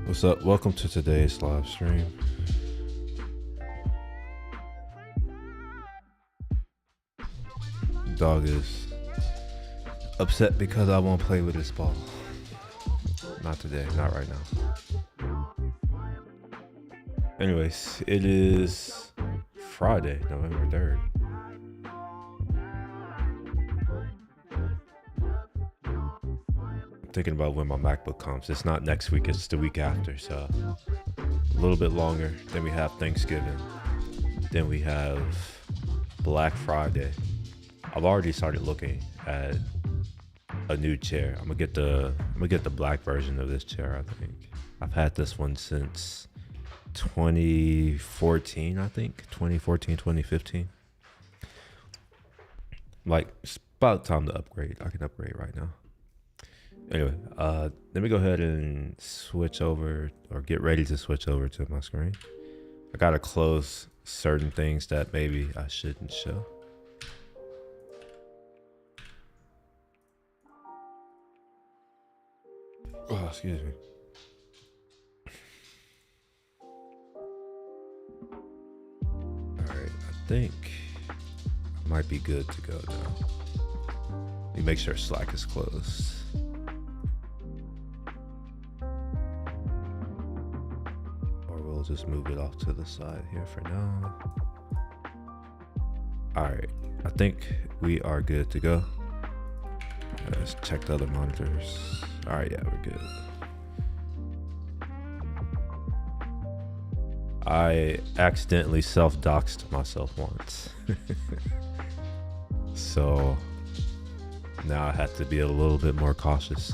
What's up? Welcome to today's live stream. Dog is upset because I won't play with his ball. Not today, not right now. Anyways, it is Friday, November 3rd. Thinking about when my MacBook comes. It's not next week, it's the week after, so a little bit longer. Then we have Thanksgiving. Then we have Black Friday. I've already started looking at a new chair. I'm gonna get the black version of this chair, I think. I've had this one since 2014, I think. 2014, 2015. Like, it's about time to upgrade. I can upgrade right now. Anyway, let me go ahead and switch over, or get ready to switch over to my screen. I gotta close certain things that maybe I shouldn't show. Oh, excuse me. Alright, I think I might be good to go now. Let me make sure Slack is closed. We'll just move it off to the side here for now. All right, I think we are good to go. Let's check the other monitors. All right, yeah, we're good. I accidentally self-doxed myself once. So now I have to be a little bit more cautious.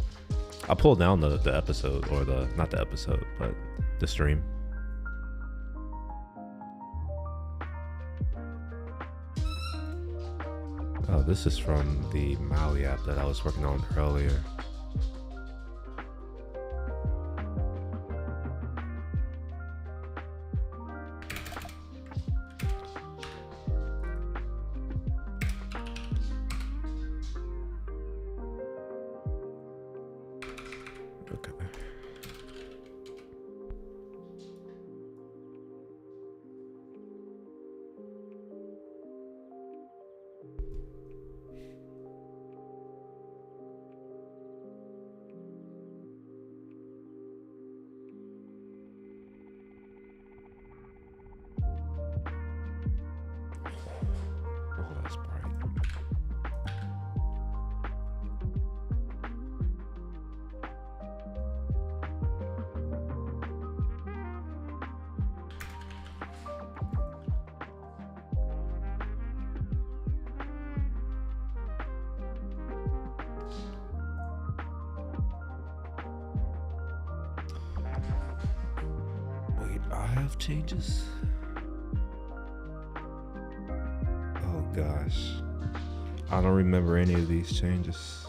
I pulled down the episode, or not the episode, but the stream. Oh, this is from the Maui app that I was working on earlier. Okay. I have changes. Oh gosh, I don't remember any of these changes.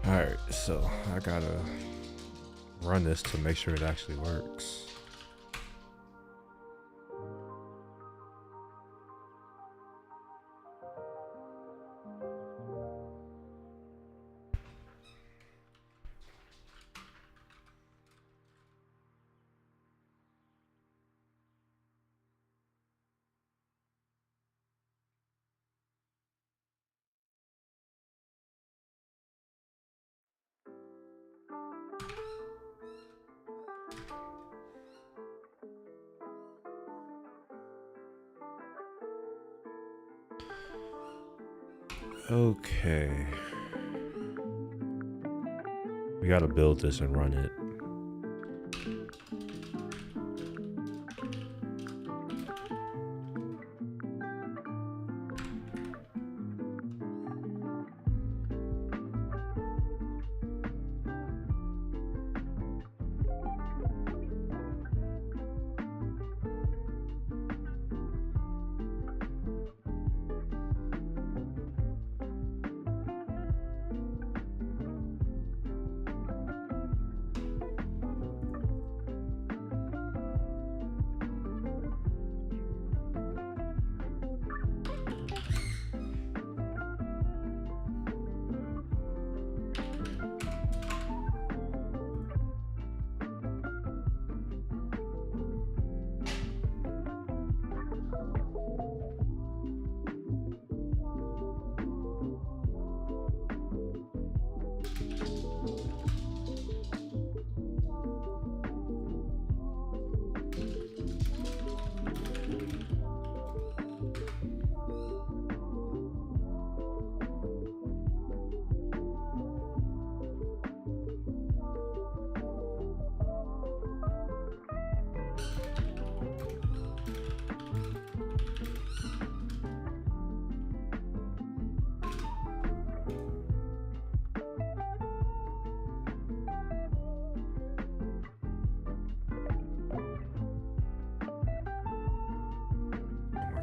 All right, so I gotta run this to make sure it actually works. Okay. We gotta build this and run it.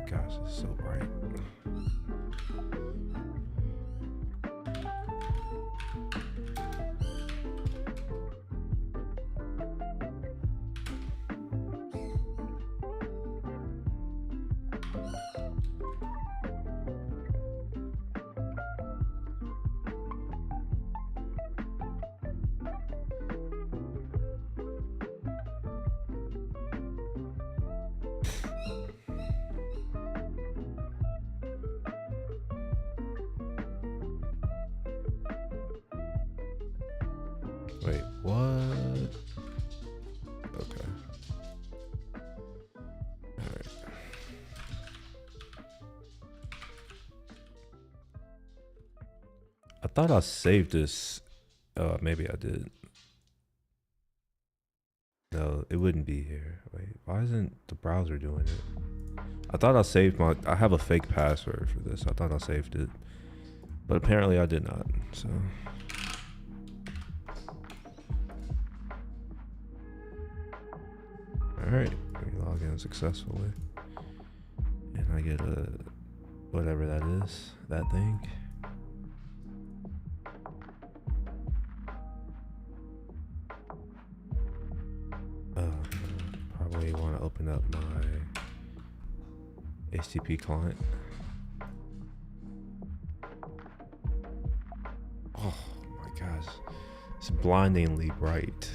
Gosh, it's so bright. Wait, what? Okay. Alright. I thought I saved this. Maybe I did. No, it wouldn't be here. Wait, why isn't the browser doing it? I thought I saved I have a fake password for this. I thought I saved it. But apparently I did not, so. Alright, we log in successfully. And I get a, whatever that is, that thing. Probably want to open up my HTTP client. Oh my gosh, it's blindingly bright.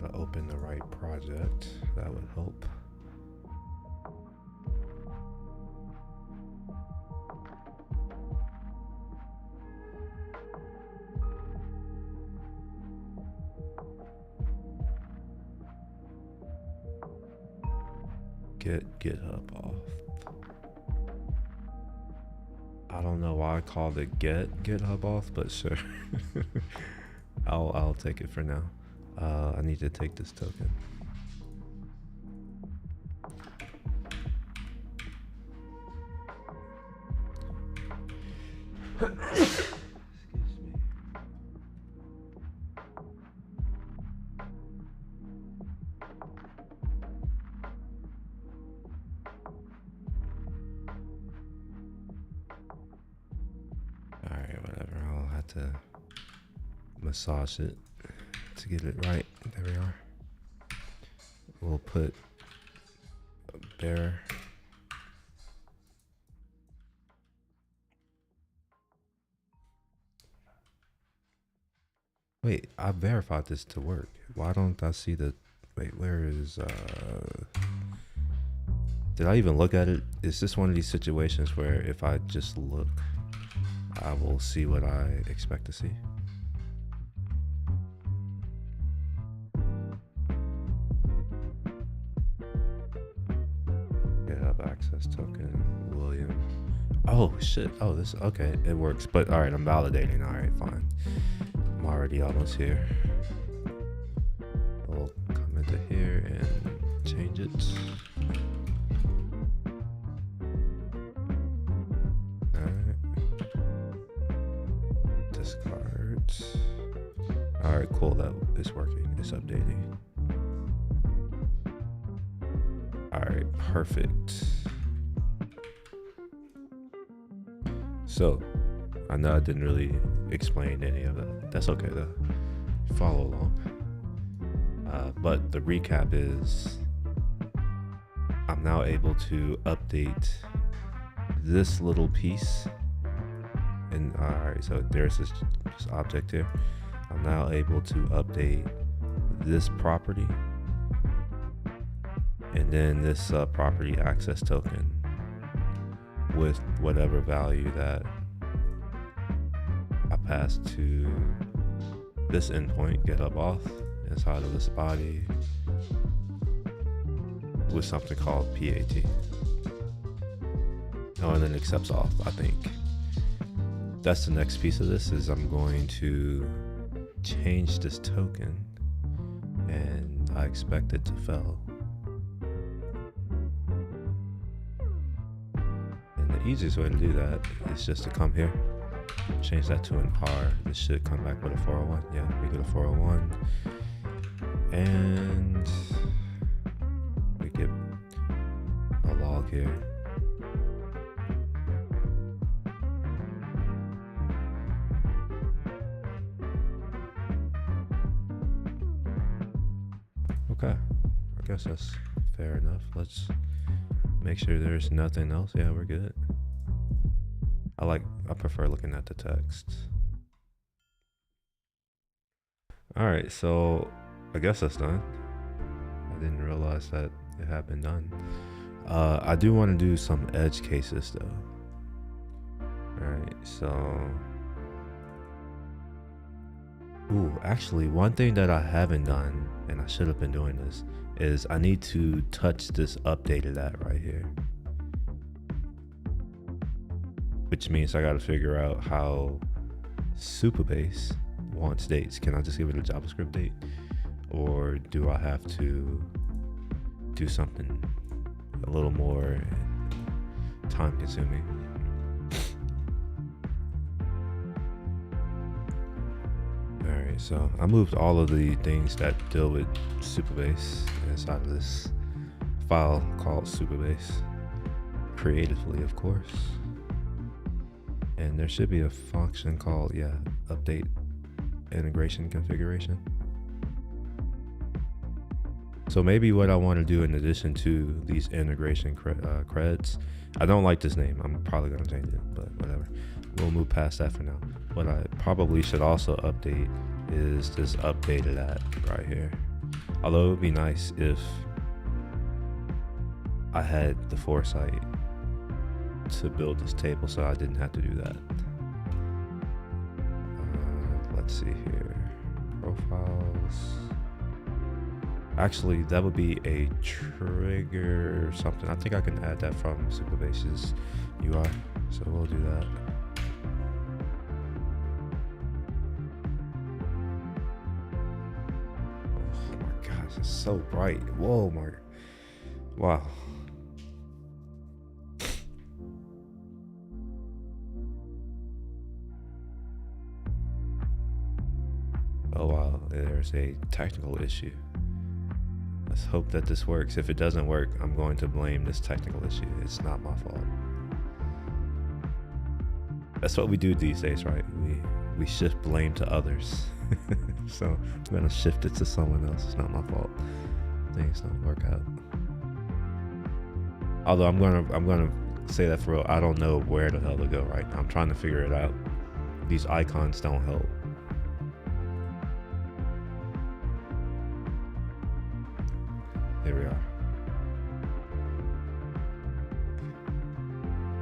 Gotta open the right project, that would help. Get GitHub off. I don't know why I called it get GitHub off, but sure. I'll take it for now. I need to take this token. To massage it to get it right. There we are. We'll put a bear. Wait, I verified this to work. Why don't I see the, wait, where is, did I even look at it? Is this one of these situations where if I just look, I will see what I expect to see? GitHub access token, William. Oh shit. Oh, this, okay, it works. But all right, I'm validating. All right, fine. I'm already almost here. We'll come into here and change it. All right. Discard. All right, cool. That is working. It's updating. All right, perfect. So, I know I didn't really explain any of it. That's okay though. Follow along. But the recap is, I'm now able to update this little piece. And all right, so there's this object here. I'm now able to update this property, and then this property access token with whatever value that I pass to this endpoint, GitHub auth, inside of this body with something called PAT. Oh, and then accepts auth. I think that's the next piece of this. Is I'm going to change this token, and I expect it to fail. The easiest way to do that is just to come here, change that to an R. This should come back with a 401. Yeah, we get a 401, and we get a log here. Okay, I guess that's fair enough. Let's make sure there's nothing else. Yeah, we're good. I prefer looking at the text. All right, so I guess that's done. I didn't realize that it had been done. I do want to do some edge cases though. All right, so, ooh, actually one thing that I haven't done, and I should have been doing this, is I need to touch this updated at right here. Which means I gotta figure out how Supabase wants dates. Can I just give it a JavaScript date? Or do I have to do something a little more time consuming? Alright, so I moved all of the things that deal with Supabase inside of this file called Supabase, creatively of course. And there should be a function called, update integration configuration. So maybe what I want to do in addition to these integration creds, I don't like this name. I'm probably going to change it, but whatever. We'll move past that for now. What I probably should also update is this updated at right here. Although it would be nice if I had the foresight to build this table so I didn't have to do that. Let's see here. Profiles. Actually, that would be a trigger or something. I think I can add that from Supabase's UI. So we'll do that. Oh my gosh, it's so bright. Whoa, Mark. Wow. Oh wow, there's a technical issue. Let's hope that this works. If it doesn't work, I'm going to blame this technical issue. It's not my fault. That's what we do these days, right? We shift blame to others. So I'm gonna shift it to someone else. It's not my fault. Things don't work out. Although I'm gonna say that for real. I don't know where the hell to go right now. I'm trying to figure it out. These icons don't help. Here we are.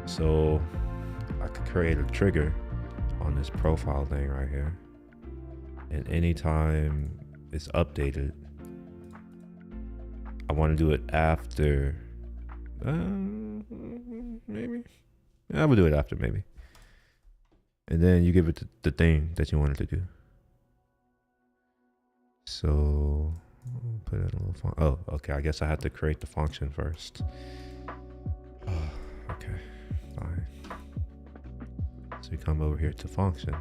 So I could create a trigger on this profile thing right here. And anytime it's updated, I want to do it after Maybe. I would do it after, maybe. And then you give it the thing that you wanted to do. So put in a little font. Oh, okay. I guess I have to create the function first. Oh, okay, fine. So we come over here to function,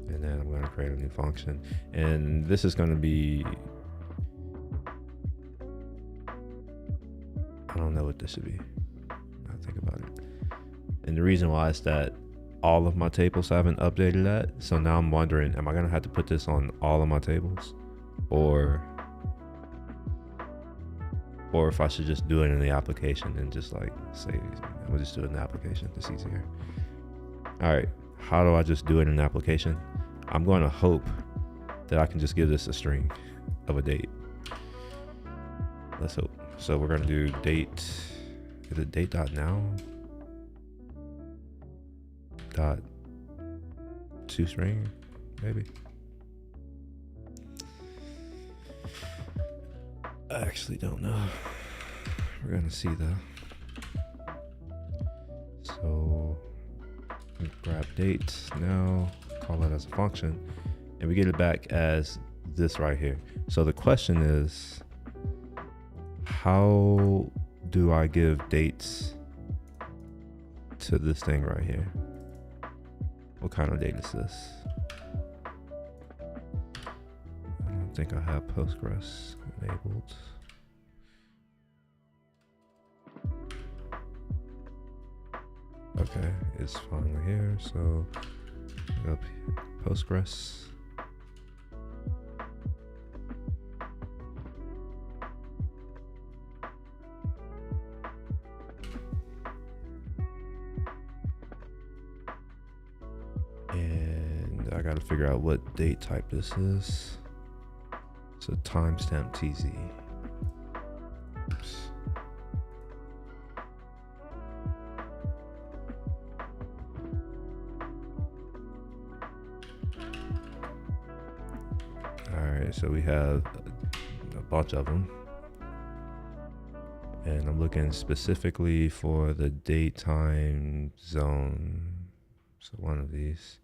and then I'm going to create a new function. And this is going to be, I don't know what this should be. I think about it. And the reason why is that all of my tables haven't updated that. So now I'm wondering, am I going to have to put this on all of my tables? Or if I should just do it in the application and just like say, I'm gonna just do it in the application. It's easier. All right, how do I just do it in the application? I'm going to hope that I can just give this a string of a date. Let's hope. So we're gonna do date. Is it date.now? Dot toString, maybe. I actually don't know. We're gonna see though. So we grab date now, call it as a function, and we get it back as this right here. So the question is, how do I give dates to this thing right here? What kind of date is this? I don't think I have Postgres enabled. Okay, it's finally here. So up here, Postgres. And I got to figure out what date type this is. So timestamp TZ. Oops. All right, so we have a bunch of them. And I'm looking specifically for the date time zone. So one of these.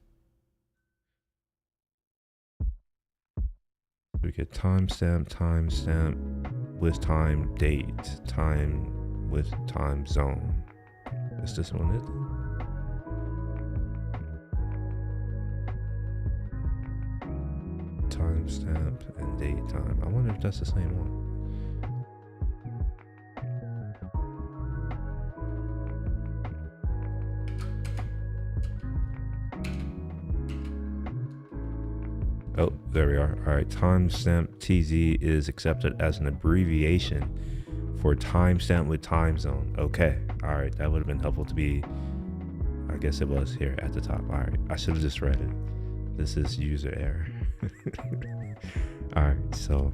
We get timestamp with time date, time with time zone. Is this one it? Timestamp and date time. I wonder if that's the same one. Oh, there we are. All right, timestamp TZ is accepted as an abbreviation for timestamp with time zone. Okay, all right, that would have been helpful to be, I guess it was here at the top. All right, I should have just read it. This is user error. All right, so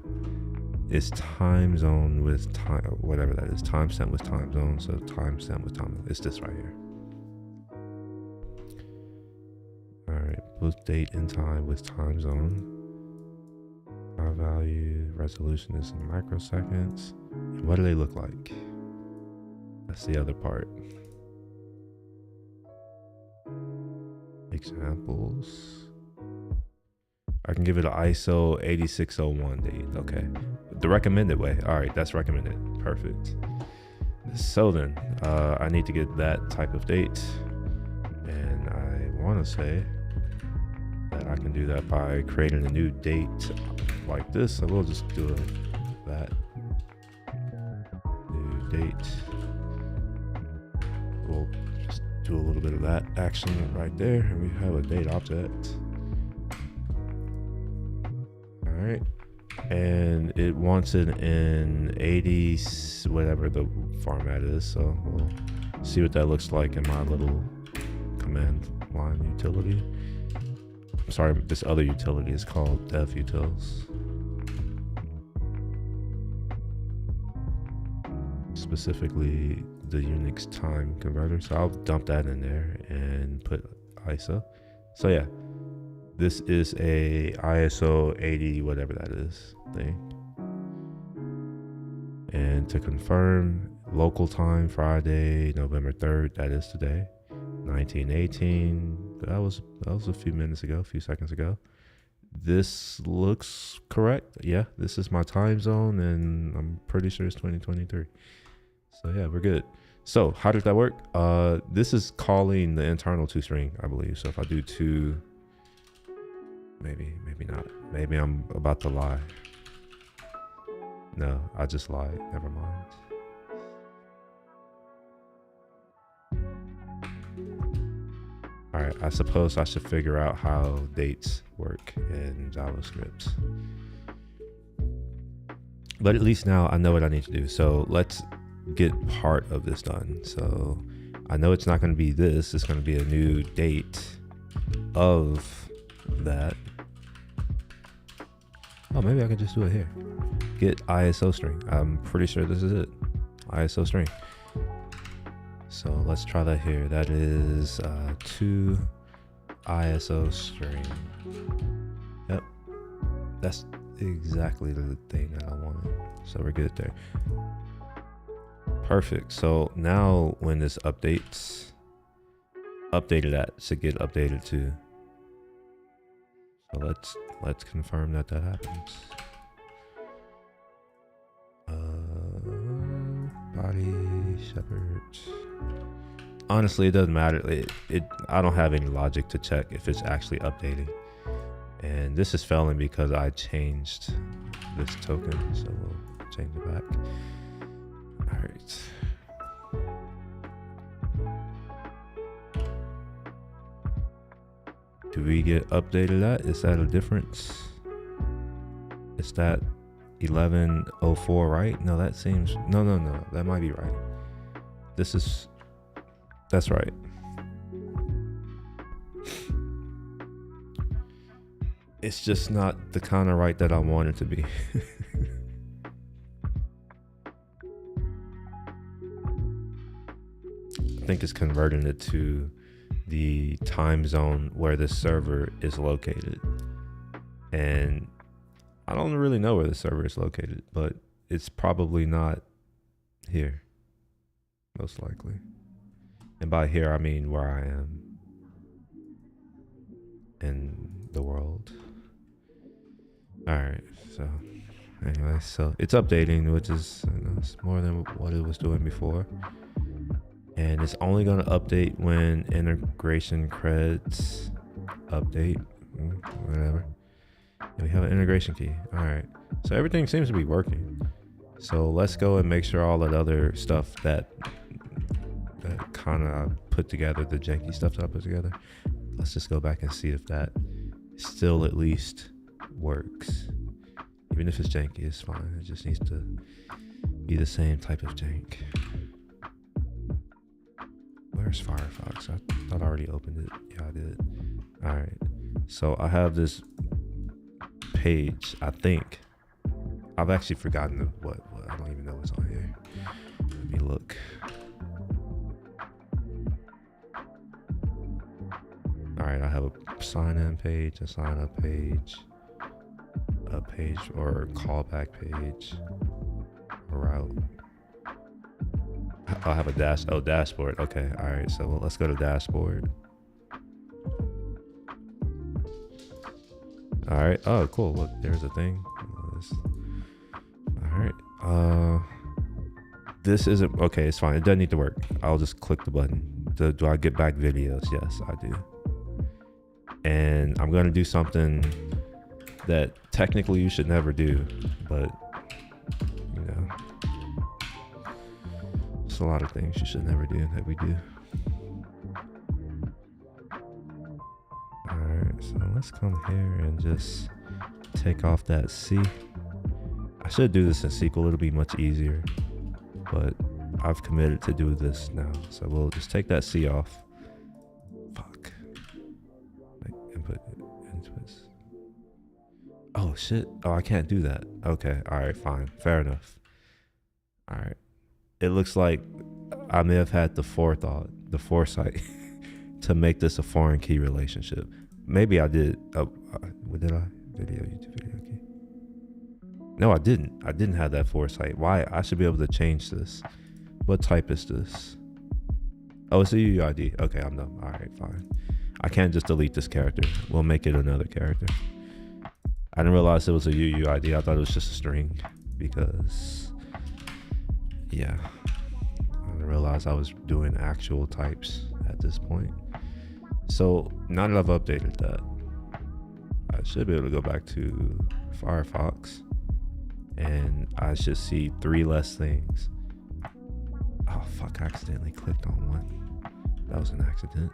it's time zone with time, whatever that is, timestamp with time zone. So timestamp with time, it's this right here. All right, both date and time with time zone. Our value resolution is in microseconds. And what do they look like? That's the other part. Examples. I can give it an ISO 8601 date. Okay, the recommended way. All right, that's recommended. Perfect. So then, I need to get that type of date, and I want to say that I can do that by creating a new date like this. So we'll just do that. New date. We'll just do a little bit of that action right there, and we have a date object. All right, and it wants it in 80, whatever the format is. So we'll see what that looks like in my little command line utility. I'm sorry, this other utility is called devutils. Specifically the Unix time converter. So I'll dump that in there and put ISO. So yeah, this is a ISO 80, whatever that is thing. And to confirm, local time, Friday, November 3rd, that is today, 1918. That was a few minutes ago, a few seconds ago. This looks correct. Yeah, this is my time zone, and I'm pretty sure it's 2023. So yeah, we're good. So how does that work? This is calling the internal toString, I believe. So if I do to, maybe not. Maybe I'm about to lie. No, I just lied. Never mind. All right, I suppose I should figure out how dates work in JavaScript. But at least now I know what I need to do. So let's get part of this done. So I know it's not going to be this. It's going to be a new date of that. Oh, maybe I can just do it here. Get ISO string. I'm pretty sure this is it. ISO string. So let's try that here. That is to ISO string. Yep. That's exactly the thing that I wanted. So we're good there. Perfect. So now when this updates, updated at should get updated to. So let's confirm that happens. Body shepherd. Honestly, it doesn't matter. I don't have any logic to check if it's actually updating. And this is failing because I changed this token, so we'll change it back. All right. Do we get updated at? Is that a difference? Is that 1104, right? No, that seems, no, that might be right. That's right. It's just not the kind of right that I want it to be. I think it's converting it to the time zone where the server is located. And I don't really know where the server is located, but it's probably not here, most likely. And by here, I mean where I am in the world. All right, so anyway, so it's updating, which is, it's more than what it was doing before. And it's only going to update when integration creds update, whatever. And we have an integration key. All right, so everything seems to be working. So let's go and make sure all that other stuff that kind of put together, the janky stuff that I put together, let's just go back and see if that still at least works. Even if it's janky, it's fine. It just needs to be the same type of jank. Where's Firefox? I thought I already opened it. Yeah, I did. All right. So I have this page, I think. I've actually forgotten what I don't even know what's on here. Let me look. All right, I have a sign-in page, a sign-up page, a page or callback page, a route. I'll have a dashboard. Okay, all right, so let's go to dashboard. All right, oh, cool, look, there's a thing. All right, this isn't, okay, it's fine, it doesn't need to work. I'll just click the button. Do I get back videos? Yes, I do. And I'm gonna do something that technically you should never do, but you know, there's a lot of things you should never do that we do. All right, so let's come here and just take off that C. I should do this in SQL, it'll be much easier, but I've committed to do this now. So we'll just take that C off. Fuck. Input inputs. Oh shit. Oh, I can't do that. Okay. All right, fine. Fair enough. All right. It looks like I may have had the foresight to make this a foreign key relationship. Maybe I did. Oh, what did I? YouTube video key. No, I didn't. I didn't have that foresight. Why? I should be able to change this. What type is this? Oh, it's a UUID. Okay, I'm done. All right, fine. I can't just delete this character. We'll make it another character. I didn't realize it was a UUID. I thought it was just a string because, yeah, I didn't realize I was doing actual types at this point. So now that I've updated that, I should be able to go back to Firefox and I should see 3 less things. Oh fuck, I accidentally clicked on one. That was an accident.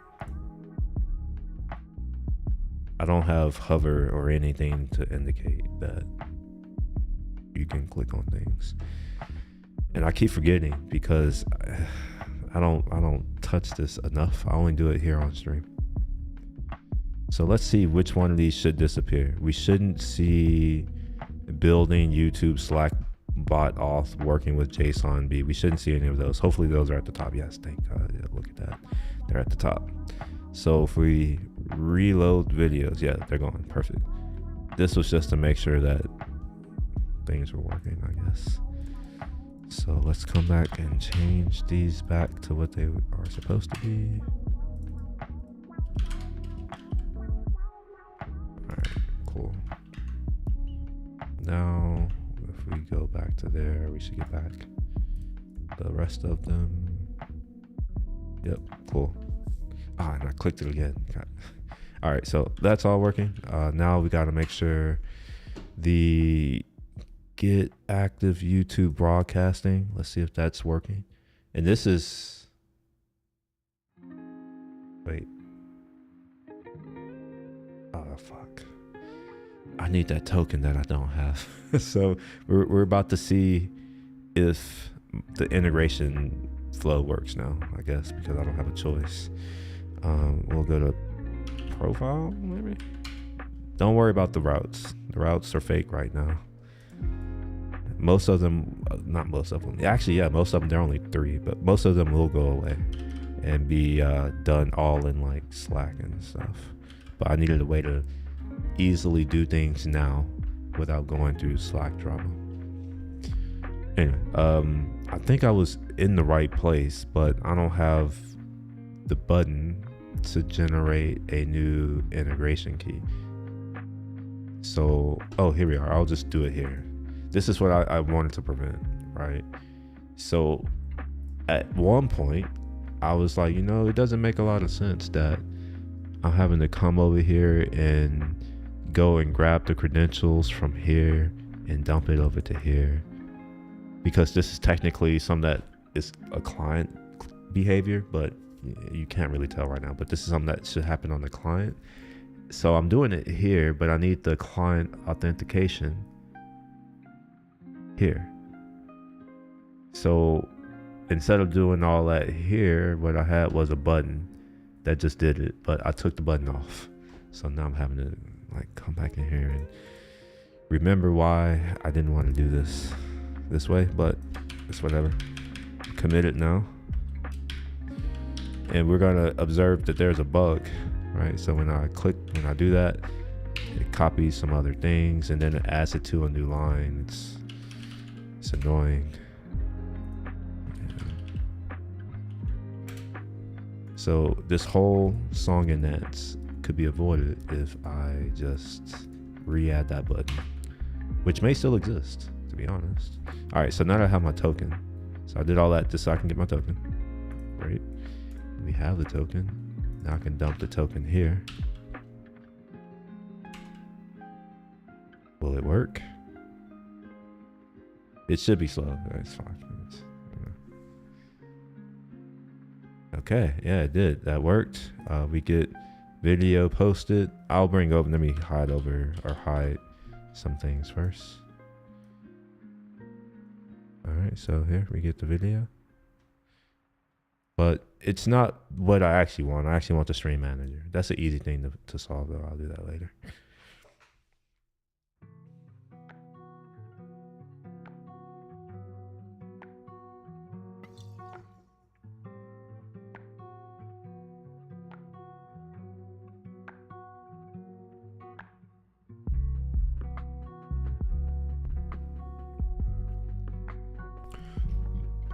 I don't have hover or anything to indicate that you can click on things. And I keep forgetting because I don't touch this enough. I only do it here on stream. So let's see which one of these should disappear. We shouldn't see building YouTube Slack bot auth working with JSONB. We shouldn't see any of those. Hopefully those are at the top. Yes, thank God. Yeah, look at that. They're at the top. So if we reload videos, yeah, they're gone. Perfect. This was just to make sure that things were working, I guess. So let's come back and change these back to what they are supposed to be. Alright, cool. Now, if we go back to there, we should get back the rest of them. Yep, cool. Ah, and I clicked it again. All right, so that's all working. Now we got to make sure the get active YouTube broadcasting. Let's see if that's working. And this is, wait. Oh, fuck. I need that token that I don't have. So we're about to see if the integration flow works now, I guess, because I don't have a choice. We'll go to profile, maybe. Don't worry about the routes. The routes are fake right now. Most of them, not most of them. Actually, yeah, most of them, there are only 3, but most of them will go away and be done all in like Slack and stuff. But I needed a way to easily do things now without going through Slack drama. Anyway, I think I was in the right place, but I don't have the button to generate a new integration key. So, oh, here we are. I'll just do it here. This is what I wanted to prevent, right? So at one point, I was like, you know, it doesn't make a lot of sense that I'm having to come over here and go and grab the credentials from here and dump it over to here, because this is technically something that is a client behavior, but you can't really tell right now. But this is something that should happen on the client. So I'm doing it here, but I need the client authentication here. So instead of doing all that here, what I had was a button that just did it, but I took the button off. So now I'm having to like come back in here and remember why I didn't want to do this way, but it's whatever. Committed now. And we're gonna observe that there's a bug, right? So when I do that, it copies some other things and then it adds it to a new line. It's annoying. Yeah. So this whole song and dance could be avoided if I just re-add that button, which may still exist, to be honest. All right, so now that I have my token, so I did all that just so I can get my token. Great. We have the token. Now I can dump the token here. Will it work? It should be slow. It's 5 minutes. Okay, yeah, it did. That worked. We get video posted. I'll bring over, let me hide over or hide some things first. All right, so here we get the video. But it's not what I actually want. I actually want the stream manager. That's an easy thing to solve, though. I'll do that later.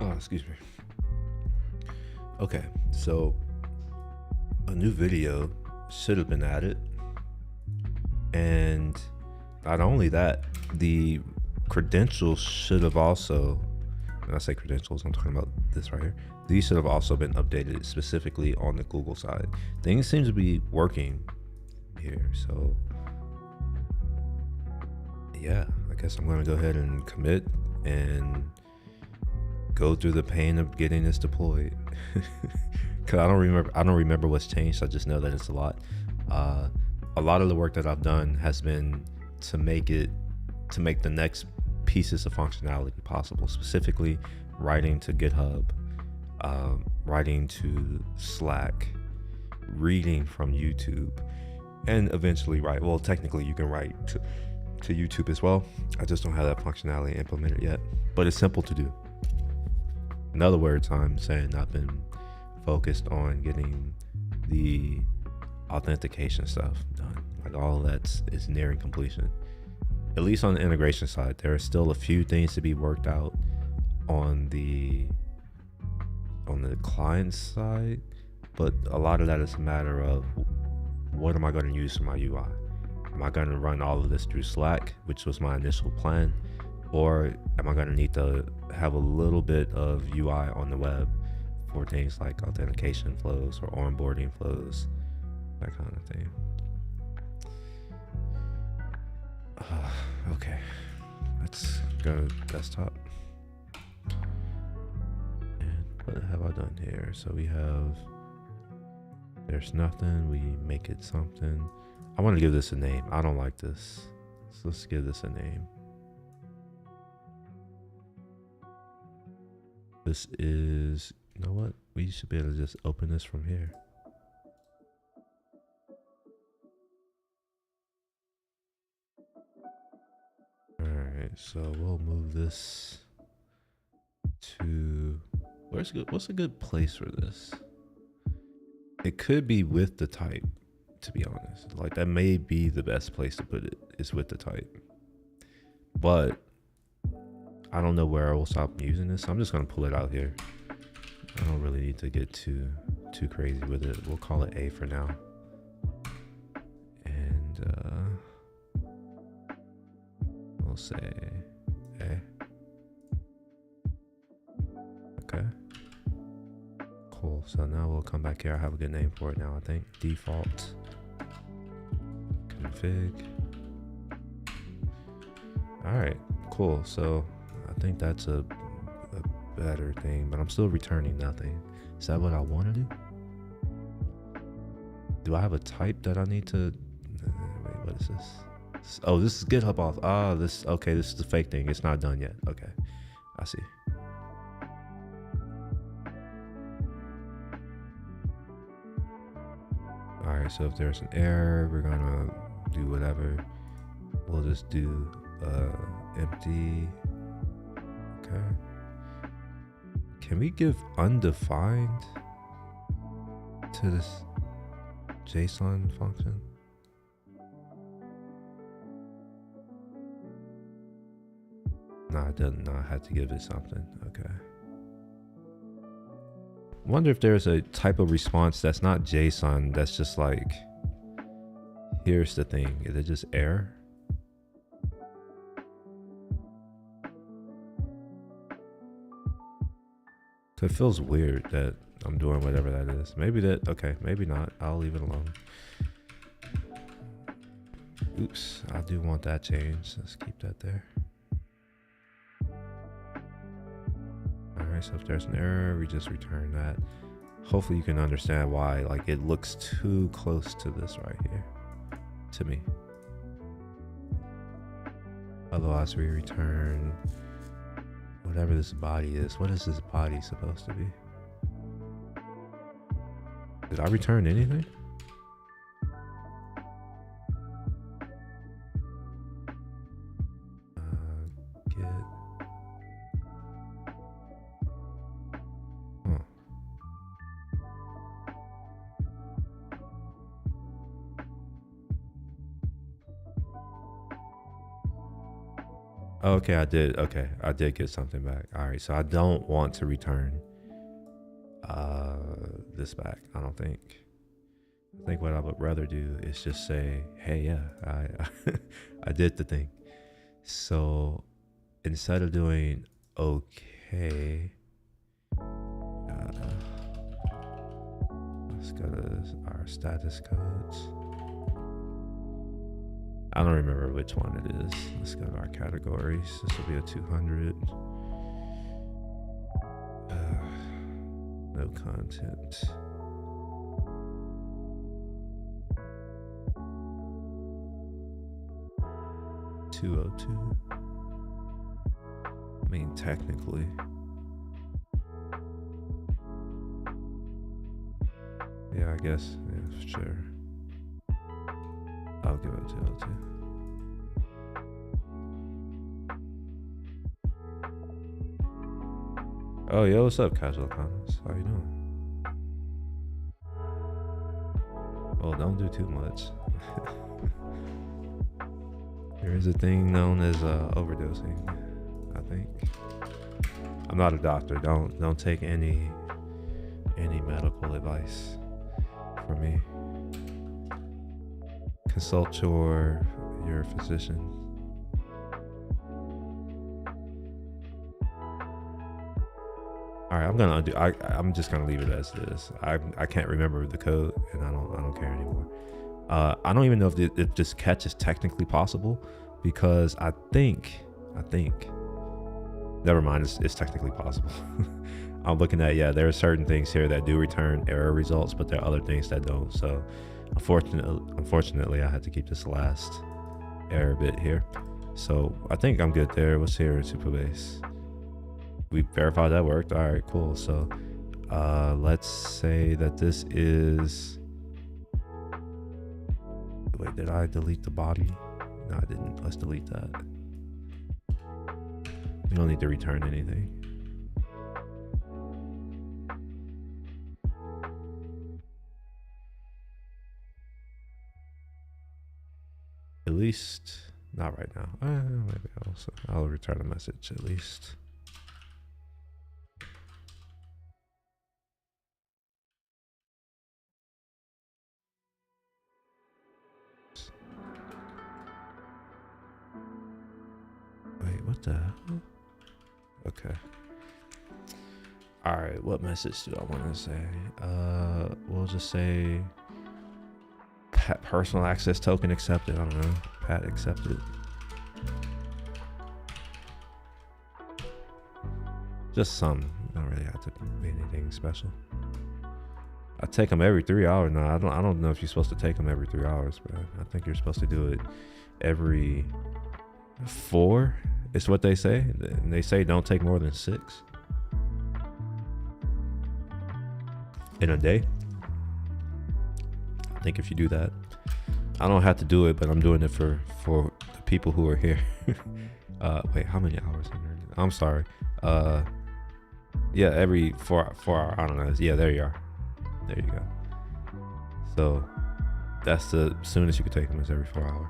Oh, excuse me. Okay, so a new video should have been added, and not only that, the credentials should have also, when I say credentials, I'm talking about this right here. These should have also been updated specifically on the Google side. Things seem to be working here, so yeah, I guess I'm gonna go ahead and commit and go through the pain of getting this deployed. Cause I don't remember what's changed. I just know that it's a lot. A lot of the work that I've done has been to make the next pieces of functionality possible, specifically writing to GitHub, writing to Slack, reading from YouTube, and eventually technically you can write to YouTube as well. I just don't have that functionality implemented yet, but it's simple to do. In other words, I'm saying I've been focused on getting the authentication stuff done. Like all of that is nearing completion. At least on the integration side, there are still a few things to be worked out on the client side, but a lot of that is a matter of what am I going to use for my UI? Am I going to run all of this through Slack, which was my initial plan, or am I going to need to have a little bit of UI on the web for things like authentication flows or onboarding flows, that kind of thing. Okay, let's go to desktop. And what have I done here? So we have, there's nothing, we make it something. I want to give this a name. I don't like this. So let's give this a name. This is, you know what? We should be able to just open this from here. Alright, so we'll move this to, what's a good place for this? It could be with the type, to be honest. Like that may be the best place to put it, is with the type. But I don't know where else I'm using this, so I'm just gonna pull it out here. I don't really need to get too crazy with it. We'll call it A for now. And we'll say A. Okay. Cool. So now we'll come back here. I have a good name for it now, I think. Default config. Alright, cool. So I think that's a better thing, but I'm still returning nothing. Is that what I want to do? Do I have a type that I need to, wait, what is this? Oh, this is GitHub auth. Ah, okay, this is the fake thing. It's not done yet. Okay, I see. All right, so if there's an error, we're gonna do whatever. We'll just do empty. Okay. Can we give undefined to this JSON function? No, it doesn't. No, I had to give it something. Okay. Wonder if there's a type of response that's not JSON, that's just like, here's the thing. Is it just error? It feels weird that I'm doing whatever that is. Maybe that, okay, maybe not. I'll leave it alone. Oops, I do want that changed. Let's keep that there. All right, so if there's an error, we just return that. Hopefully you can understand why, like it looks too close to this right here, to me. Otherwise we return whatever this body is. What is this body supposed to be? Did I return anything? Get. Huh. Okay, I did. Okay, I did get something back. All right, so I don't want to return this back. I don't think. I think what I would rather do is just say, hey, yeah, I did the thing. So instead of doing okay, let's go to our status codes. I don't remember which one it is. Let's go to our categories. This will be a 200. No content. $202. I mean, technically. Yeah, I guess. Yeah, sure. I'll give it 202. Oh, yo, what's up, Casual Comments? How you doing? Well, don't do too much. There is a thing known as overdosing, I think. I'm not a doctor. Don't take any medical advice from me. Consult your physician. All right, I'm gonna undo. I'm just gonna leave it as this. I can't remember the code, and I don't care anymore. I don't even know if this catch is technically possible, because I think. Never mind, it's technically possible. I'm looking at, yeah, there are certain things here that do return error results, but there are other things that don't. So unfortunately, I had to keep this last error bit here. So I think I'm good there. What's here? Superbase. We verified that worked. All right, cool. So let's say that this is, wait, did I delete the body? No, I didn't. Let's delete that. We don't need to return anything. At least not right now. Maybe I'll return a message at least. Wait, what the hell? Okay. All right, what message do I want to say? We'll just say personal access token accepted. I don't know. Pat accepted. Just some. Don't really have to be anything special. I take them every 3 hours. No, I don't know if you're supposed to take them every 3 hours, but I think you're supposed to do it every 4. It's what they say. And they say don't take more than 6 in a day. I think if you do that, I don't have to do it, but I'm doing it for the people who are here. Wait, how many hours? I'm sorry. Yeah, every 4 hour. I don't know. Yeah, there you are. There you go. So that's the soonest you could take them, is every 4 hours.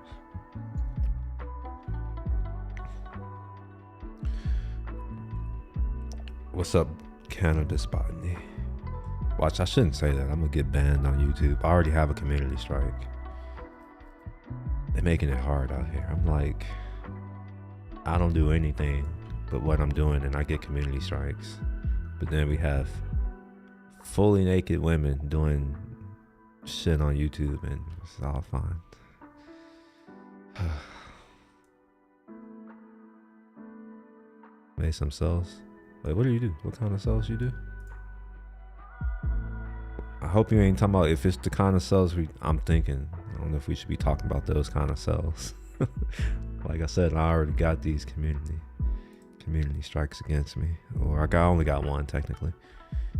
What's up, Canada Spotney? Watch, I shouldn't say that. I'm gonna get banned on YouTube. I already have a community strike. They're making it hard out here. I'm like, I don't do anything but what I'm doing, and I get community strikes. But then we have fully naked women doing shit on YouTube, and it's all fine. Made some cells. Wait, what do you do? What kind of cells you do? I hope you ain't talking about if it's the kind of cells I'm thinking. I don't know if we should be talking about those kind of cells. Like I said, I already got these community strikes against me. Or I only got one, technically.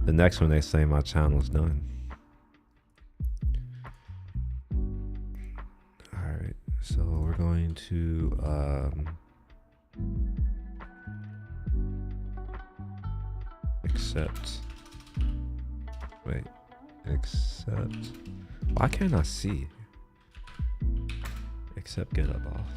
The next one, they say my channel's done. Alright, so we're going to accept. Wait, accept. Why can't I see? Accept get up off.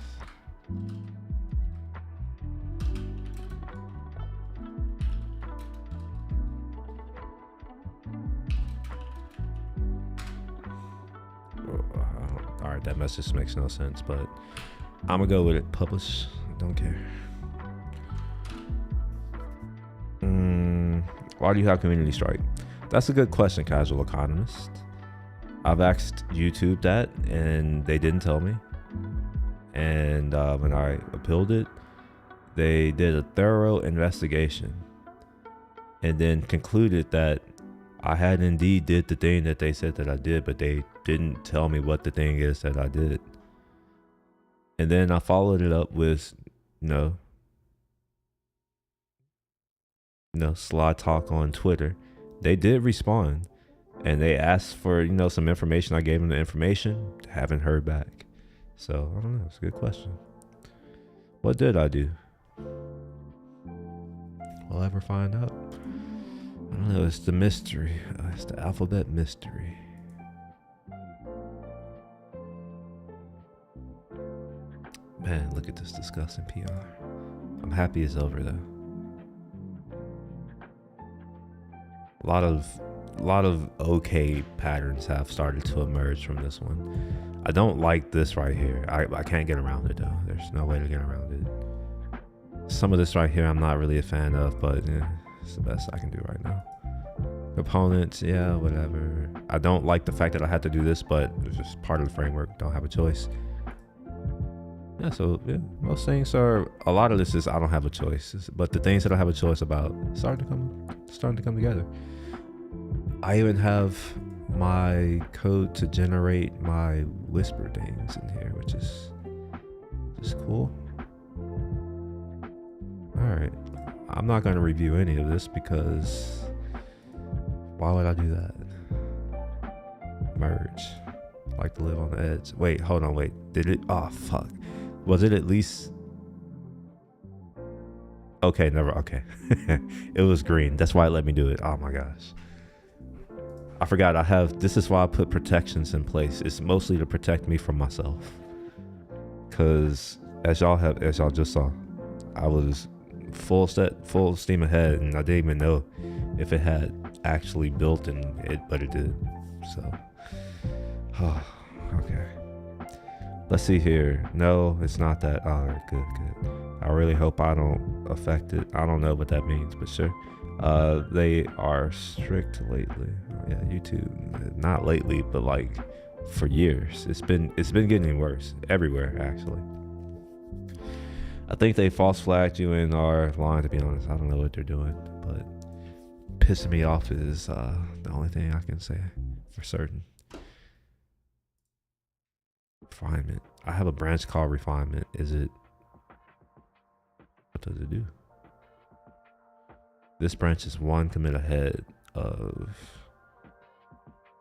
All right, that message makes no sense, but I'm gonna go with it. Publish. Don't care. Why do you have community strike? That's a good question, casual economist. I've asked YouTube that, and they didn't tell me. And when I appealed it, they did a thorough investigation and then concluded that I had indeed did the thing that they said that I did, but they didn't tell me what the thing is that I did. And then I followed it up with, sly talk on Twitter. They did respond, and they asked for, some information. I gave them the information. Haven't heard back. So I don't know. It's a good question. What did I do? We'll ever find out. I don't know. It's the mystery. It's the alphabet mystery. Man, look at this disgusting PR. I'm happy it's over though. A lot of okay patterns have started to emerge from this one. I don't like this right here. I can't get around it though. There's no way to get around it. Some of this right here I'm not really a fan of, but it's the best I can do right now. Components, yeah, whatever. I don't like the fact that I had to do this, but it's just part of the framework. Don't have a choice. Yeah, so yeah, most things are, a lot of this is I don't have a choice, but the things that I have a choice about starting to come together. I even have my code to generate my whisper things in here, which is just cool. All right, I'm not going to review any of this because why would I do that? Merge. Like to live on the edge. Wait, hold on, wait. Did it? Oh, fuck. Was it at least? Okay, never. Okay. It was green. That's why it let me do it. Oh my gosh. I forgot I have, this is why I put protections in place. It's mostly to protect me from myself. Cause as y'all just saw, I was full steam ahead and I didn't even know if it had actually built in it, but it did. So, okay. Let's see here. No, it's not that. All right, good. I really hope I don't affect it. I don't know what that means, but sure. They are strict lately. Yeah, YouTube. Not lately, but like for years. It's been getting worse everywhere, actually. I think they false flagged you in our line, to be honest. I don't know what they're doing, but pissing me off is the only thing I can say for certain. Refinement. I have a branch called refinement. Is it? What does it do? This branch is 1 commit ahead of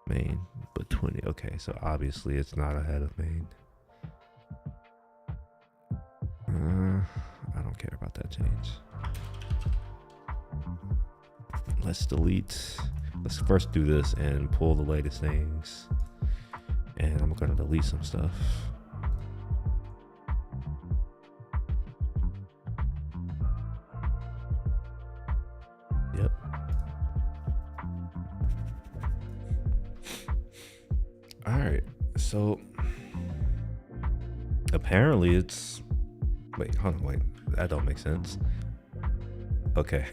main, but 20. Okay, so obviously it's not ahead of main. I don't care about that change. Let's delete. Let's first do this and pull the latest things. And I'm gonna delete some stuff. Yep. All right, so apparently it's, wait, hold on, wait, that don't make sense. Okay.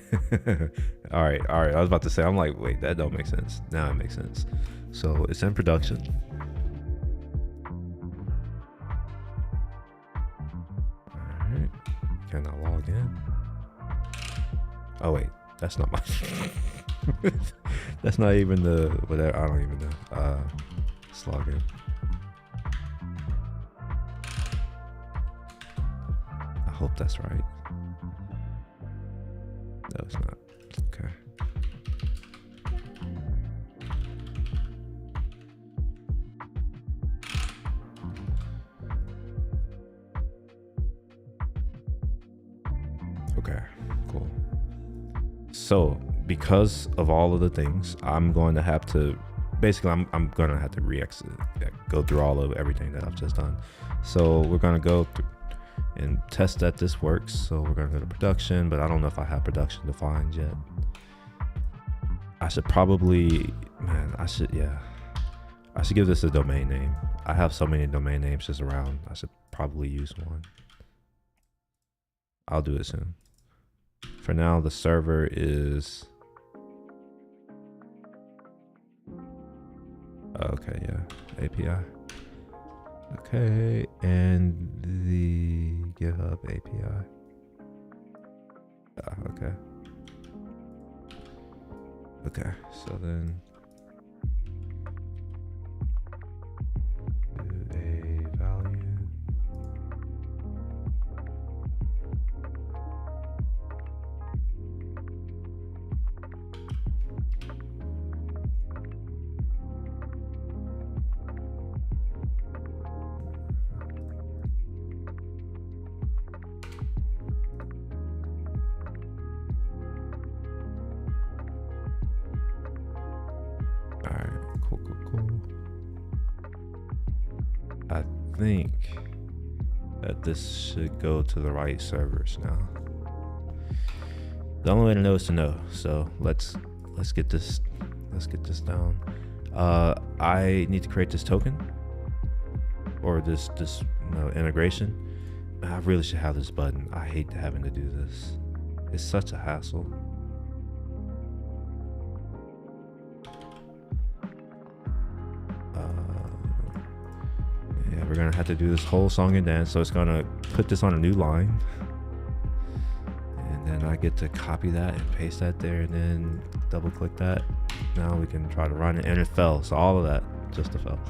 all right, I was about to say, I'm like, wait, that don't make sense. Now it makes sense. So it's in production. All right, can I log in? Oh wait, that's not my, that's not even the, whatever, I don't even know. Let's log in. I hope that's right. No, it's not. Okay. Okay, cool. So because of all of the things, I'm going to have to, basically I'm going to have to re-exit, go through all of everything that I've just done. So we're going to go through and test that this works. So we're going to go to production, but I don't know if I have production defined yet. I should probably, yeah. I should give this a domain name. I have so many domain names just around. I should probably use one. I'll do it soon. For now, the server is... Okay, yeah, API. Okay, and the GitHub API. Okay. Okay, so then do a value. I think that this should go to the right servers now. The only way to know is to know. So let's get this down. I need to create this token or this integration. I really should have this button. I hate having to do this. It's such a hassle. We're gonna have to do this whole song and dance, so it's gonna put this on a new line, and then I get to copy that and paste that there, and then double click that. Now we can try to run it, and it fell. So all of that just fell.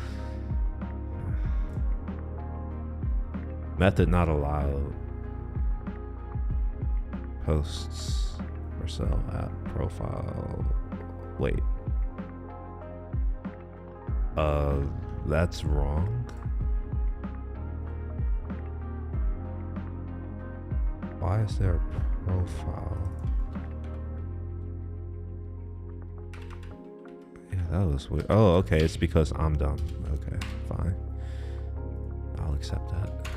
Method not allowed. Posts for sale app profile. Wait. That's wrong. Why is there a profile? Yeah, that was weird. Oh, okay, it's because I'm dumb. Okay, fine. I'll accept that.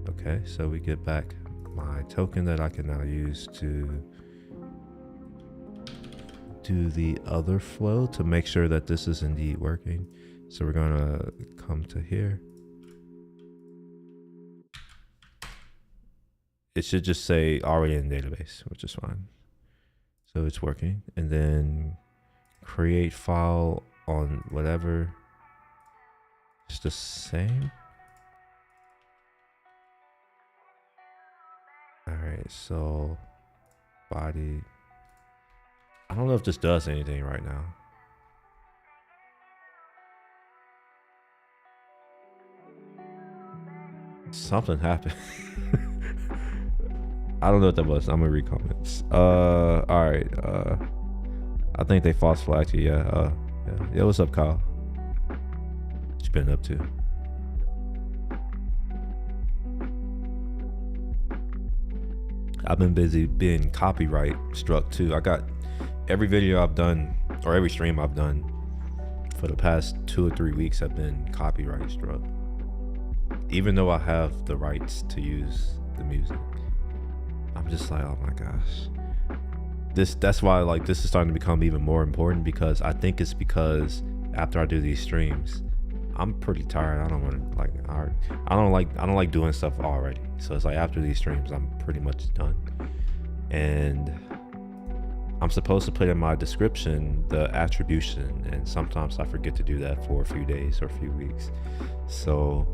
Okay, so we get back my token that I can now use to do the other flow to make sure that this is indeed working. So we're gonna come to here. It should just say already in database, which is fine. So it's working. And then create file on whatever. It's the same. All right, so body. I don't know if this does anything right now. Something happened. I don't know what that was. I'm gonna read comments. All right. I think they false flagged you. Yeah. Yeah. What's up, Kyle? What you been up to? I've been busy being copyright struck too. I got every video I've done or every stream I've done for the past 2 or 3 weeks have been copyright struck. Even though I have the rights to use the music. I'm just like, oh my gosh. That's why like this is starting to become even more important, because I think it's because after I do these streams, I'm pretty tired. I don't want to like I don't like doing stuff already. So it's like after these streams, I'm pretty much done. And I'm supposed to put in my description the attribution, and sometimes I forget to do that for a few days or a few weeks. So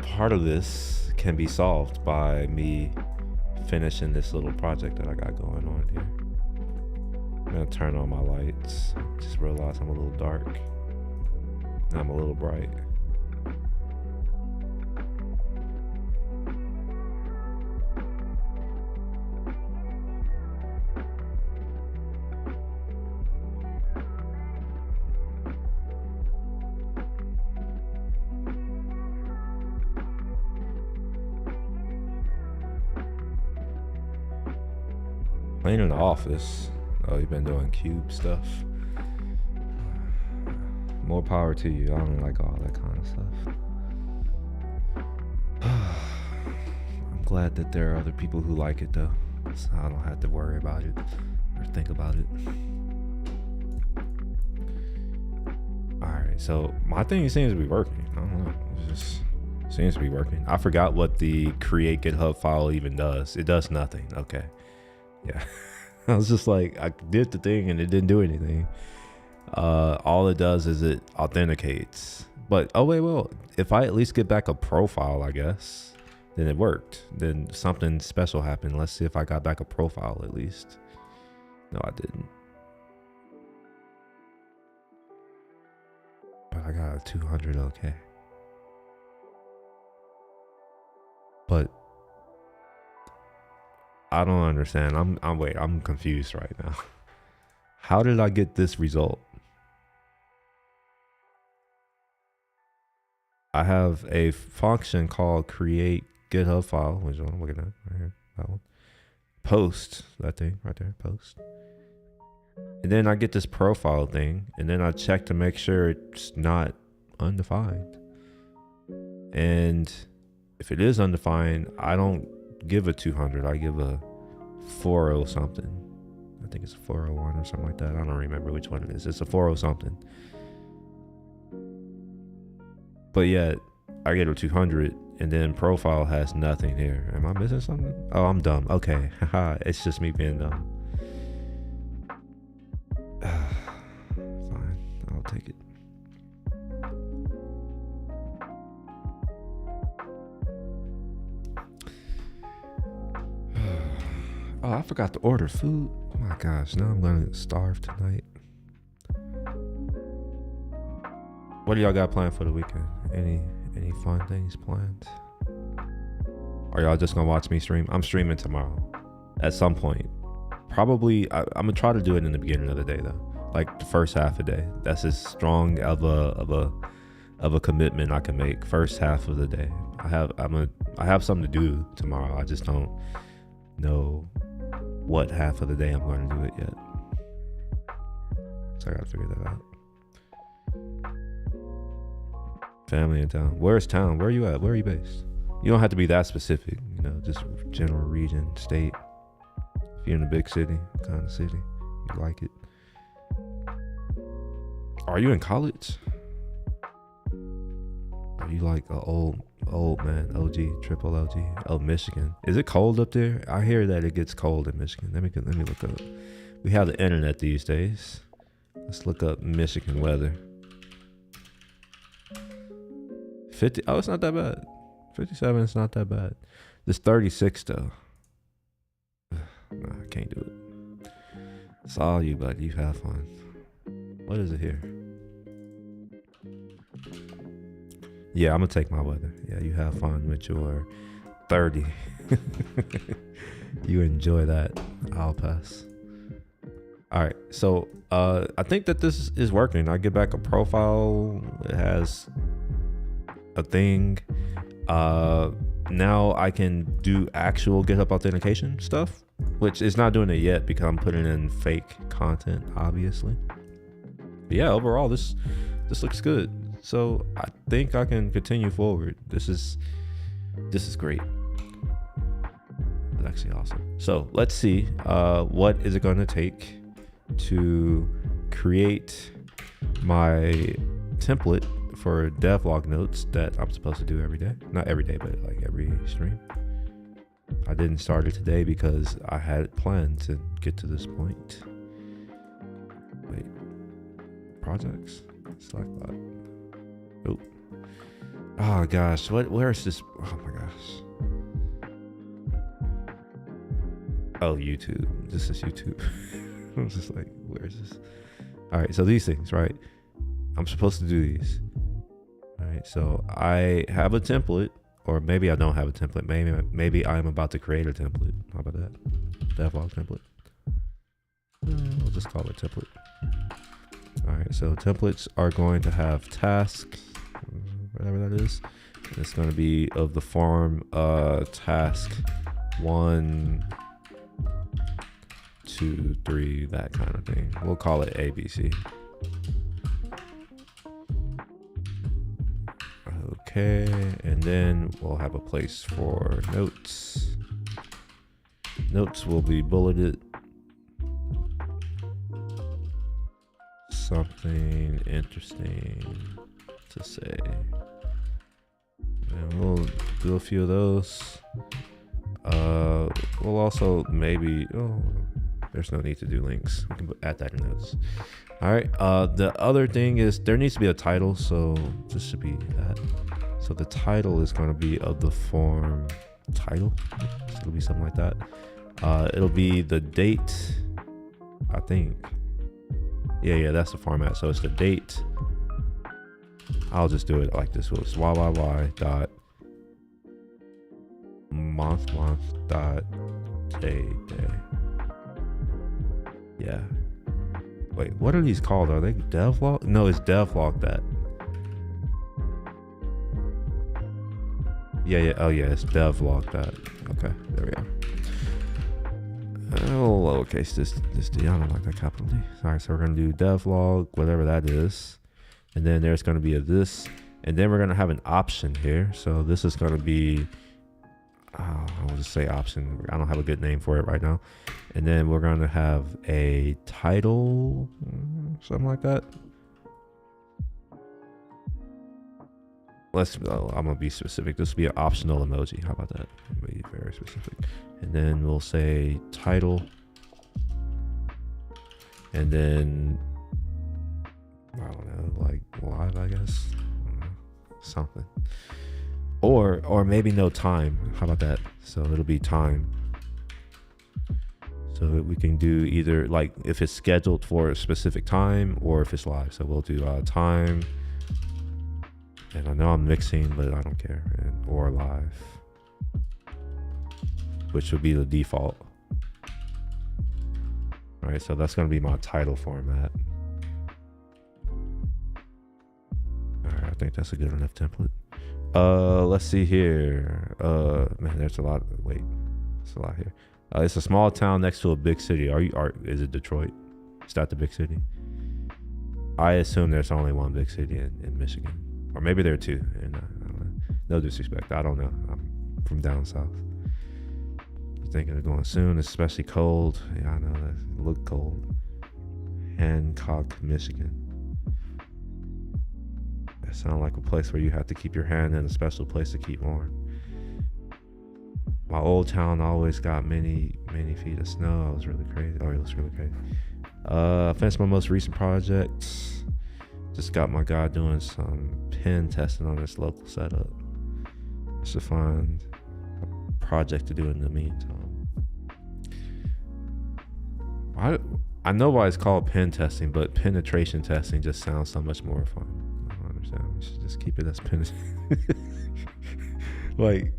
part of this can be solved by me finishing this little project that I got going on here. I'm gonna turn on my lights. Just realized I'm a little dark. And I'm a little bright. Cleaning the office. Oh, you've been doing cube stuff. More power to you. I don't like all that kind of stuff. I'm glad that there are other people who like it though, so I don't have to worry about it or think about it. All right. right, so my thing seems to be working. I don't know, it just seems to be working. I forgot what the create GitHub file even does. It does nothing. Okay, yeah. I was just like, I did the thing and it didn't do anything. All it does is it authenticates. But oh wait, well, if I at least get back a profile, I guess, then it worked. Then something special happened. Let's see if I got back a profile at least. No, I didn't. But I got a 200, okay. But I don't understand. I'm confused right now. How did I get this result? I have a function called create GitHub file, which I'm looking at right here. That one. Post, that thing right there, post. And then I get this profile thing, and then I check to make sure it's not undefined. And if it is undefined, I don't give a 200. I give a 40 something. I think it's a 401 or something like that. I don't remember which one it is. It's a 40 something. But yet I get a 200, and then profile has nothing here. Am I missing something? Oh, I'm dumb. Okay, haha, it's just me being dumb. Fine, I'll take it. Oh, I forgot to order food. Oh my gosh, now I'm gonna starve tonight. What do y'all got planned for the weekend? Any fun things planned? Or y'all just gonna watch me stream? I'm streaming tomorrow at some point. Probably I'm gonna try to do it in the beginning of the day though, like the first half of the day. That's as strong of a commitment I can make. First half of the day. I have something to do tomorrow. I just don't know what half of the day I'm going to do it yet. So I gotta figure that out. Family in town. Where's town? Where are you at? Where are you based? You don't have to be that specific, you know, just general region, state. If you're in a big city, kind of city, you like it. Are you in college? Are you like an old man, OG, triple OG? Oh, Michigan. Is it cold up there? I hear that it gets cold in Michigan. Let me look up. We have the internet these days. Let's look up Michigan weather. 50. Oh, it's not that bad. 57. It's not that bad. This 36 though. Nah, I can't do it. It's all you, buddy. You have fun. What is it here? Yeah, I'm gonna take my weather. Yeah, you have fun with your 30. You enjoy that. I'll pass. All right, so I think that this is working. I get back a profile. It has a thing. Now I can do actual GitHub authentication stuff, which is not doing it yet because I'm putting in fake content, obviously. But yeah, overall, this looks good. So I think I can continue forward. This is great. It's actually awesome. So let's see, what is it going to take to create my template for devlog notes that I'm supposed to do every day. Not every day, but like every stream. I didn't start it today because I had planned to get to this point. Wait, projects, select that. Oh, oh gosh, where is this? Oh my gosh. Oh, YouTube. This is YouTube. I was just like, where is this? All right, so these things, right? I'm supposed to do these. All right, so I have a template, or maybe I don't have a template. Maybe I'm about to create a template. How about that? Devlog template. We'll just call it template. All right, so templates are going to have tasks, whatever that is. It's going to be of the form task 1, 2, 3, that kind of thing. We'll call it ABC. Okay, and then we'll have a place for notes. Notes will be bulleted. something interesting to say. And we'll do a few of those. We'll also maybe, there's no need to do links. We can add that in notes. All right. The other thing is there needs to be a title. So this should be that. So the title is going to be of the form title. So it'll be something like that. It'll be the date, I think. Yeah, that's the format. So it's the date. I'll just do it like this. It's YYY dot month dot day. Yeah. Wait, what are these called? Are they Devlog? No, it's Devlog that. Yeah. Oh yeah, it's Devlog that. Okay, there we go. Oh, lowercase this D. I don't like that capital D. All right, so we're gonna do Devlog, whatever that is, and then there's gonna be a this, and then we're gonna have an option here. So this is gonna be, I'll just say option. I don't have a good name for it right now. And then we're gonna have a title, something like that. I'm gonna be specific. This will be an optional emoji. How about that? Be very specific. And then we'll say title, and then I don't know, like live, I guess, something. Or maybe no time. How about that? So it'll be time. So we can do either like if it's scheduled for a specific time or if it's live. So we'll do time. And I know I'm mixing, but I don't care. Or live, which would be the default. All right, so that's going to be my title format. All right, I think that's a good enough template. Let's see here. Man, there's a lot. Wait, it's a lot here. It's a small town next to a big city. Is it Detroit? Is that the big city? I assume there's only one big city in Michigan. Or maybe there are two. And I don't know. No disrespect. I don't know. I'm from down south. You're thinking of going soon, especially cold. Yeah, I know. It look cold. Hancock, Michigan. That sounds like a place where you have to keep your hand in a special place to keep warm. My old town always got many feet of snow. It was really crazy. Oh, it was really crazy. I finished my most recent project. Just got my guy doing some pen testing on this local setup. I should find a project to do in the meantime. I know why it's called pen testing, but penetration testing just sounds so much more fun. I don't understand. We should just keep it as like,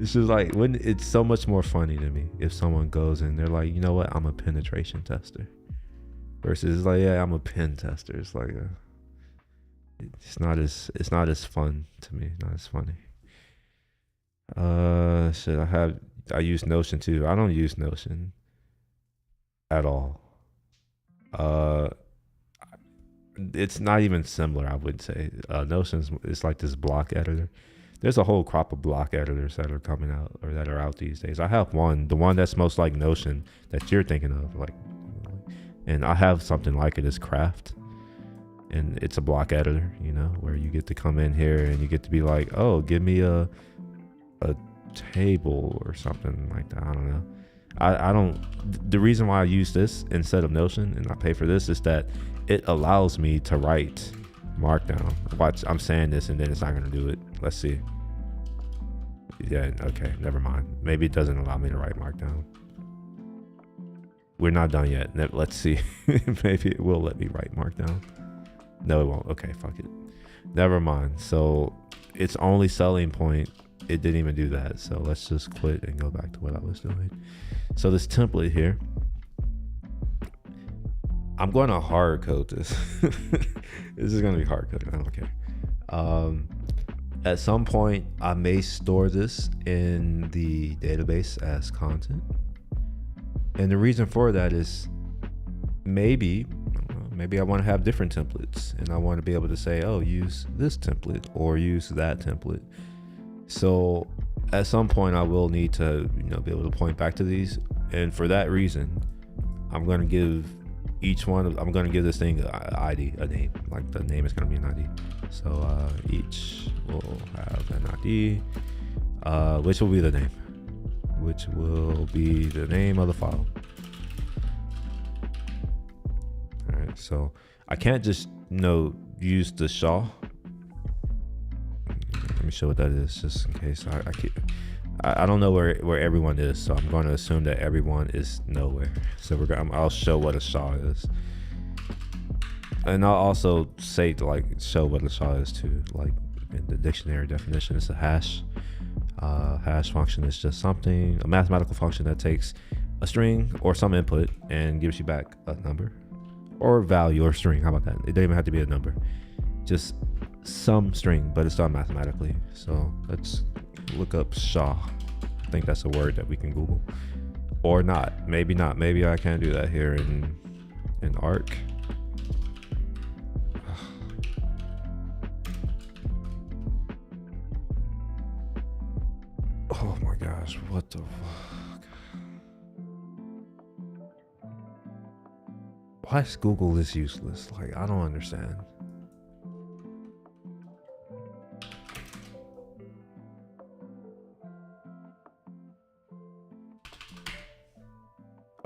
it's just like, when it's so much more funny to me if someone goes and they're like, you know what, I'm a penetration tester. Versus like, yeah, I'm a pen tester. It's like it's not as fun to me. Not as funny. I use Notion too. I don't use Notion at all. It's not even similar, I would say. Notion's it's like this block editor. There's a whole crop of block editors that are coming out or that are out these days. I have the one that's most like Notion that you're thinking of, like. And I have something like it as Craft, and it's a block editor, you know, where you get to come in here and you get to be like, oh, give me a table or something like that. I don't know. I don't. The reason why I use this instead of Notion and I pay for this is that it allows me to write Markdown. Watch, I'm saying this and then it's not going to do it. Let's see. Yeah, okay, never mind. Maybe it doesn't allow me to write Markdown. We're not done yet. Let's see. Maybe it will let me write Markdown. No, it won't. Okay, fuck it. Never mind. So its only selling point, it didn't even do that. So let's just quit and go back to what I was doing. So this template here, I'm going to hard code this. This is going to be hard coded. I don't care. At some point, I may store this in the database as content. And the reason for that is maybe I want to have different templates and I want to be able to say, oh, use this template or use that template. So at some point I will need to, be able to point back to these. And for that reason, I'm going to give each one, I'm going to give this thing an ID, a name. Like the name is going to be an ID. So each will have an ID, which will be the name, which will be the name of the file. All right, so I can't just use the SHA. Let me show what that is, just in case. I don't know where everyone is, so I'm going to assume that everyone is nowhere. So I'll show what a SHA is, and I'll also say to like show what a SHA is too. Like in the dictionary definition, it's a hash. Hash function is just a mathematical function that takes a string or some input and gives you back a number or value or string. How about that? It doesn't even have to be a number, just some string, but it's done mathematically. So let's look up SHA. I think that's a word that we can Google, or not. Maybe not. Maybe I can't do that here in Arc. Oh my gosh, what the fuck? Why is Google this useless? Like, I don't understand.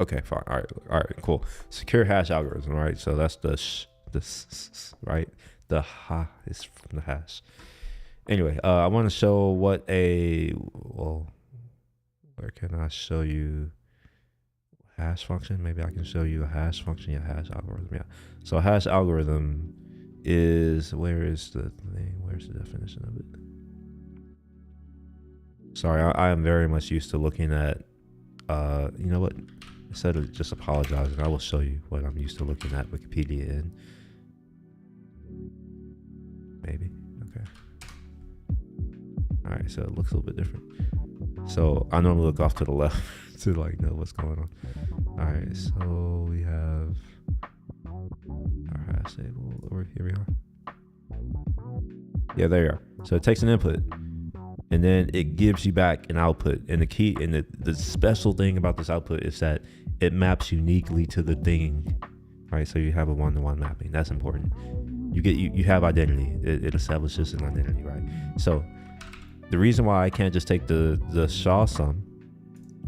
Okay, fine. All right, cool. Secure hash algorithm, right? So that's right? The ha is from the hash. Anyway, I want to show where can I show you hash function? Maybe I can show you a hash function, yeah, hash algorithm, yeah. So a hash algorithm is, where's the definition of it? Sorry, I am very much used to looking at, you know what? Instead of just apologizing, I will show you what I'm used to looking at Wikipedia in. Maybe, okay. All right, so it looks a little bit different. So I normally look off to the left to like know what's going on. All right, so we have our hash table over here. We are. Yeah, there you are. So it takes an input, and then it gives you back an output. And the key and the special thing about this output is that it maps uniquely to the thing, right? So you have a one-to-one mapping. That's important. You have identity. It establishes an identity, right? So the reason why I can't just take the SHA sum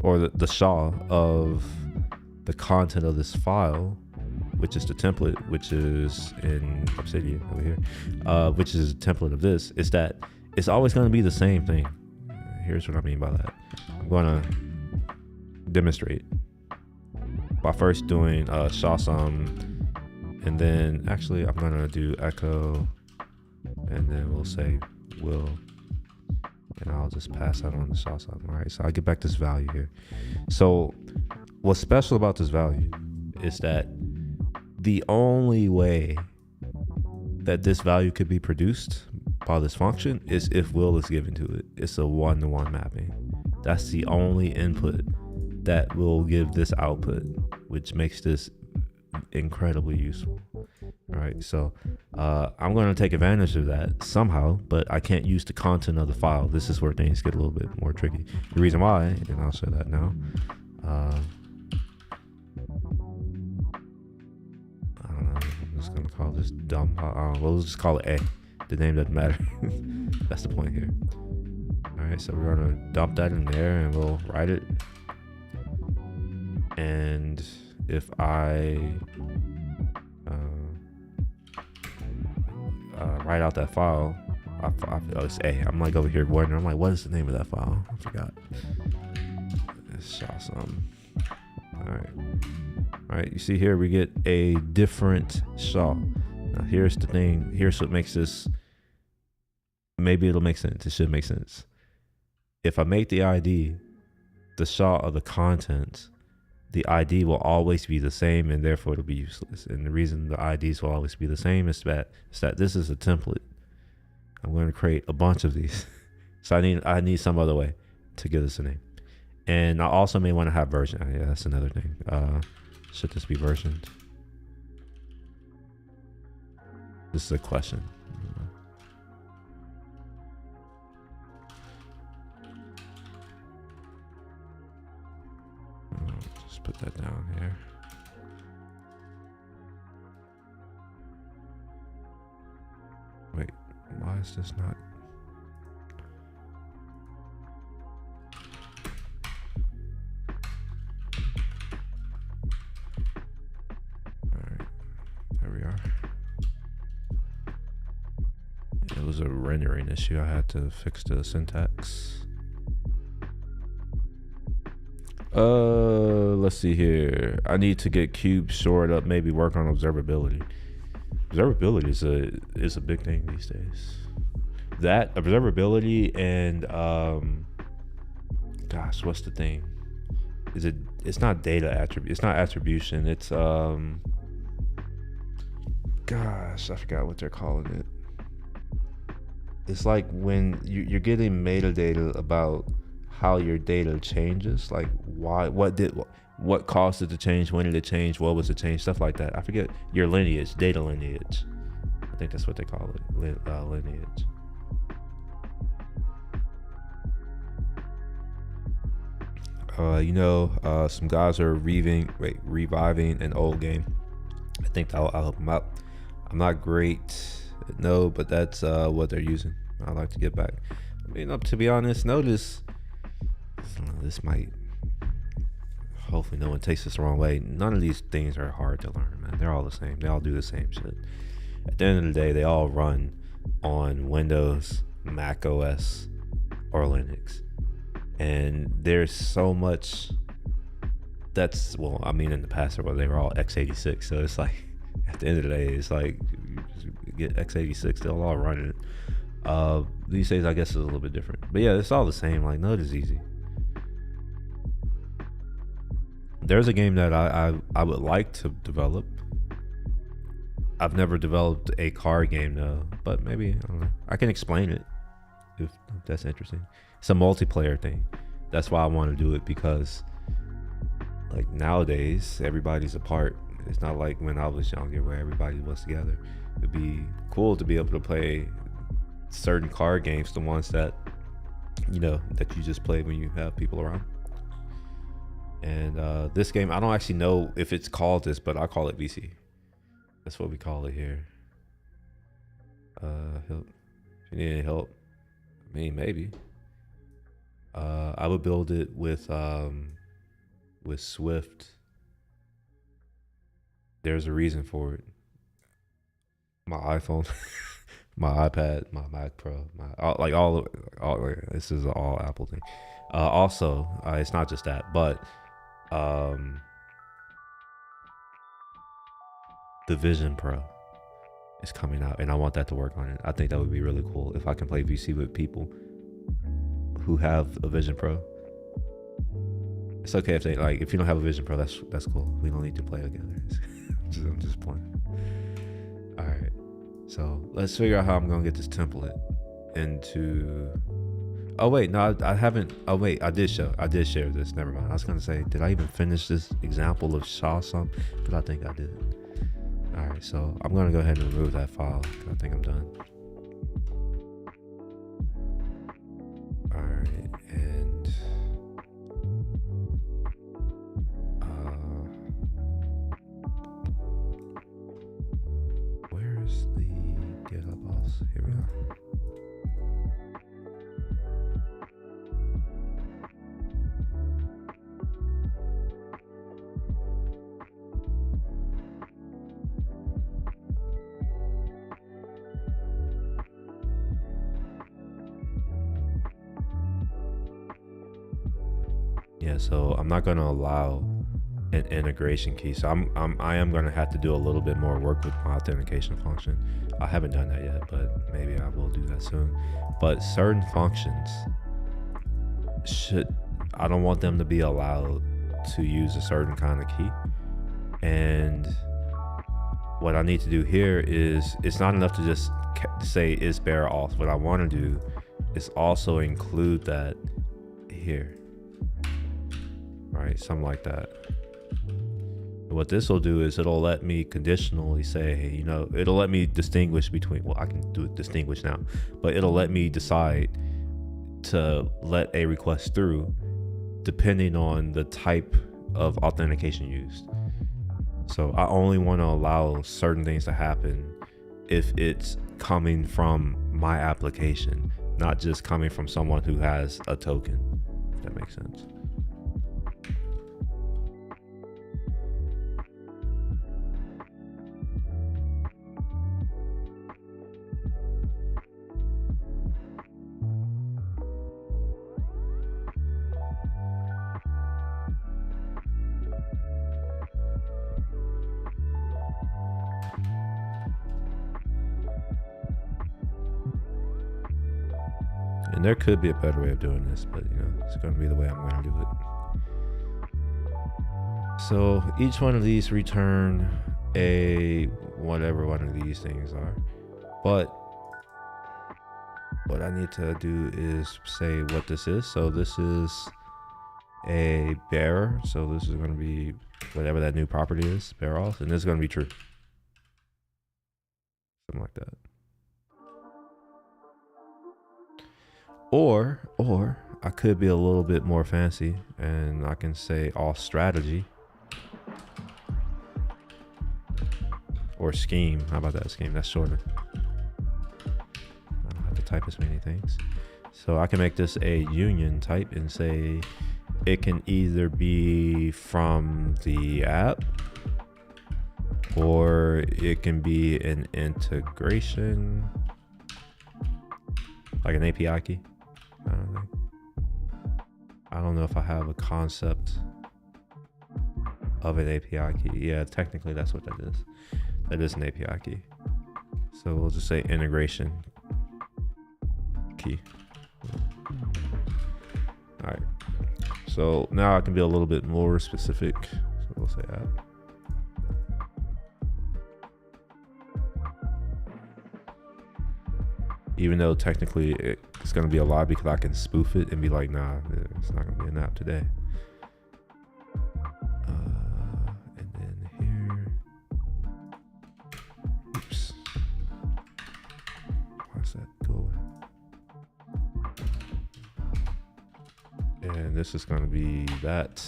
or the SHA of the content of this file, which is the template, which is in Obsidian over here, which is a template of this, is that it's always going to be the same thing. Here's what I mean by that. I'm going to demonstrate by first doing SHA sum, and then actually I'm going to do echo, and then we'll say will, and I'll just pass that on to SHA sum. All right, so I get back this value here. So what's special about this value is that the only way that this value could be produced by this function is if will is given to it. It's a one-to-one mapping. That's the only input that will give this output, which makes this incredibly useful. All right, so I'm going to take advantage of that somehow, but I can't use the content of the file. This is where things get a little bit more tricky. The reason why, and I'll show that now. I don't know. I'm just going to call this dumb. We'll just call it A. The name doesn't matter. That's the point here. All right, so we're going to dump that in there, and we'll write it. And if I write out that file, it's A. I'm like over here wondering, I'm like, what is the name of that file? I forgot. It's SHA-SUM. All right, you see here we get a different SHA. Now here's the thing, here's what makes this, maybe it'll make sense, it should make sense. If I make the ID the SHA of the content, the ID will always be the same, and therefore it'll be useless. And the reason the IDs will always be the same is that this is a template. I'm going to create a bunch of these. So I need some other way to give this a name. And I also may want to have version. Yeah, that's another thing. Should this be versioned? This is a question. Just put that down here. is this not? All right, there we are. It was a rendering issue. I had to fix the syntax. Let's see here. I need to get cubes shored up, maybe work on observability. Observability is a big thing these days. That observability and gosh, what's the thing? It's not data attribute. It's not attribution. It's gosh, I forgot what they're calling it. It's like when you're getting metadata about how your data changes, like what caused it to change, when did it change, what was the change, stuff like that. I forget your lineage, data lineage. I think that's what they call it, lineage. Some guys are reviving an old game. I think I'll help them out. I'm not great, no, but that's what they're using. I'd like to get back. I mean, to be honest, notice this might, hopefully no one takes this the wrong way. None of these things are hard to learn, man. They're all the same. They all do the same shit. At the end of the day, they all run on Windows, Mac OS, or Linux. And there's so much that's, well, I mean, in the past, they were all x86. So it's like, at the end of the day, it's like, you just get x86, they'll all run it. These days, I guess it's a little bit different. But yeah, it's all the same. Like, Node is easy. There's a game that I would like to develop. I've never developed a car game though, but maybe, I don't know. I can explain it if that's interesting. It's a multiplayer thing. That's why I want to do it, because like nowadays everybody's apart. It's not like when I was younger where everybody was together. It'd be cool to be able to play certain car games, the ones that that you just play when you have people around. And this game, I don't actually know if it's called this, but I call it VC. That's what we call it here. Help. If you need any help, I mean, maybe. I would build it with Swift. There's a reason for it. My iPhone, my iPad, my Mac Pro, all this is an all Apple thing. Also, it's not just that, but the Vision Pro is coming out, and I want that to work on it. I think that would be really cool if I can play VC with people who have a Vision Pro. It's okay if if you don't have a Vision Pro, that's cool. We don't need to play together. I'm just playing. All right, so let's figure out how I'm gonna get this template into. Oh wait, no, I haven't. Oh wait, I did share this. Never mind. I was gonna say, did I even finish this example of Shawsome? But I think I did. All right, so I'm gonna go ahead and remove that file. I think I'm done. All right, and where's the GitHub boss? Here we are. Yeah, so I'm not going to allow an integration key. So I am going to have to do a little bit more work with my authentication function. I haven't done that yet, but maybe I will do that soon. But certain functions I don't want them to be allowed to use a certain kind of key. And what I need to do here is, it's not enough to just say is bear auth. What I want to do is also include that here. Right, something like that. What this will do is it'll let me conditionally say, hey, it'll let me distinguish between, well, I can do it distinguish now, but it'll let me decide to let a request through depending on the type of authentication used. So I only want to allow certain things to happen if it's coming from my application, not just coming from someone who has a token, if that makes sense. And there could be a better way of doing this, but you know, it's going to be the way I'm going to do it. So each one of these return a whatever one of these things are. But what I need to do is say what this is. So this is a bearer. So this is going to be whatever that new property is, bear off, and this is going to be true. Something like that. Or I could be a little bit more fancy and I can say all strategy or scheme. How about that, scheme? That's shorter. I don't have to type as many things. So I can make this a union type and say it can either be from the app or it can be an integration, like an API key. I don't know if I have a concept of an API key. Yeah, technically that's what that is. That is an API key. So we'll just say integration key. All right. So now I can be a little bit more specific. So we'll say app. Even though technically it's going to be a lie because I can spoof it and be like, nah, it's not going to be an app today. And then here. Oops. Why's that go away? And this is going to be that.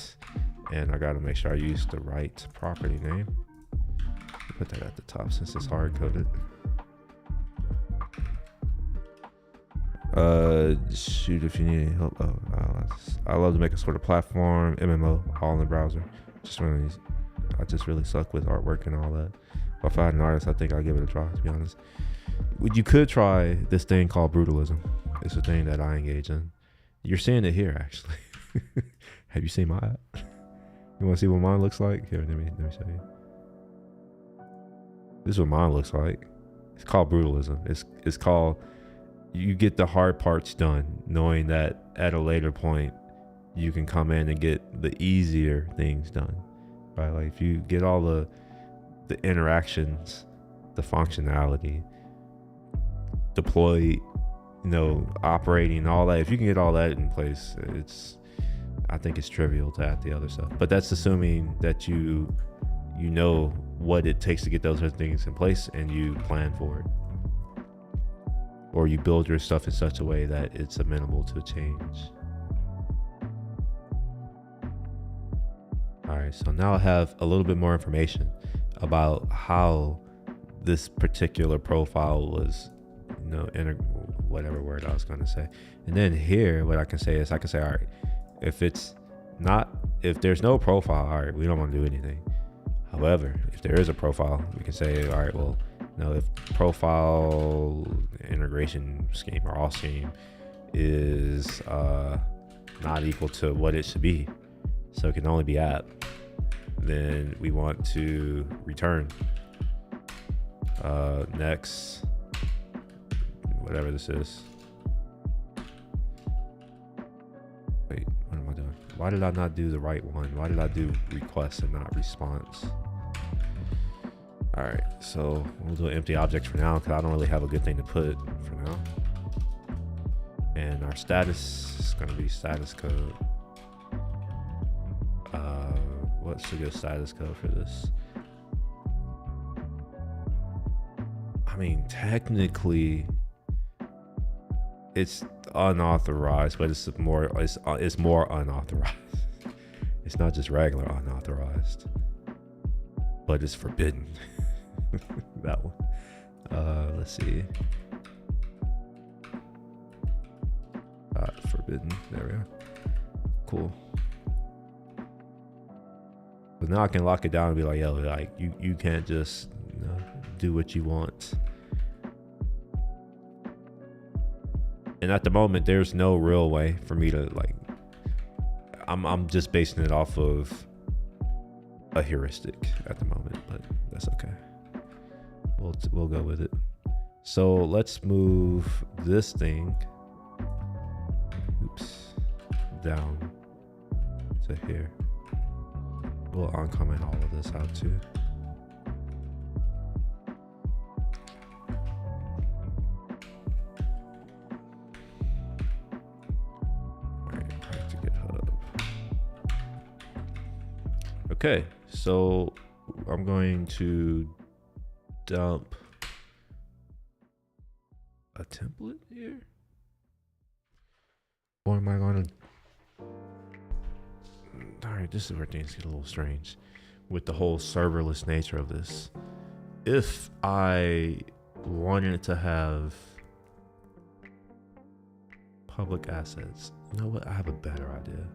And I got to make sure I use the right property name. Put that at the top since it's hard coded. Shoot, if you need any help. I love to make a sort of platform MMO all in the browser. I just really suck with artwork and all that. If I had an artist, I think I'd give it a try, to be honest. You could try this thing called brutalism. It's a thing that I engage in. You're seeing it here, actually. Have you seen my app? You want to see what mine looks like? Here, let me show you. This is what mine looks like. It's called brutalism. It's called, you get the hard parts done, knowing that at a later point you can come in and get the easier things done, right? Like if you get all the interactions, the functionality, deploy, operating, all that. If you can get all that in place, I think it's trivial to add the other stuff. But that's assuming that you know what it takes to get those other things in place and you plan for it. Or you build your stuff in such a way that it's amenable to change. All right, so now I have a little bit more information about how this particular profile was, whatever word I was going to say. And then here, what I can say is all right, if there's no profile, all right, we don't want to do anything. However, if there is a profile, we can say, all right, well, if profile integration scheme or all scheme is not equal to what it should be, so it can only be app, then we want to return next, whatever this is. Wait, what am I doing? Why did I not do the right one? Why did I do request and not response? All right, so we'll do an empty object for now because I don't really have a good thing to put for now. And our status is going to be status code. What's the good status code for this? I mean, technically, it's unauthorized, but it's more unauthorized. It's not just regular unauthorized, but it's forbidden. That one. Let's see. Forbidden. There we are. Cool. But now I can lock it down and be like, yo, like you can't just, you know, do what you want. And at the moment, there's no real way for me to like. I'm just basing it off of a heuristic at the moment, but that's okay. We'll go with it. So let's move this thing. Oops, down to here. We'll uncomment all of this out too. Okay, so I'm going to dump a template here. Or am I going to... All right, this is where things get a little strange with the whole serverless nature of this. If I wanted to have public assets, you know what? I have a better idea.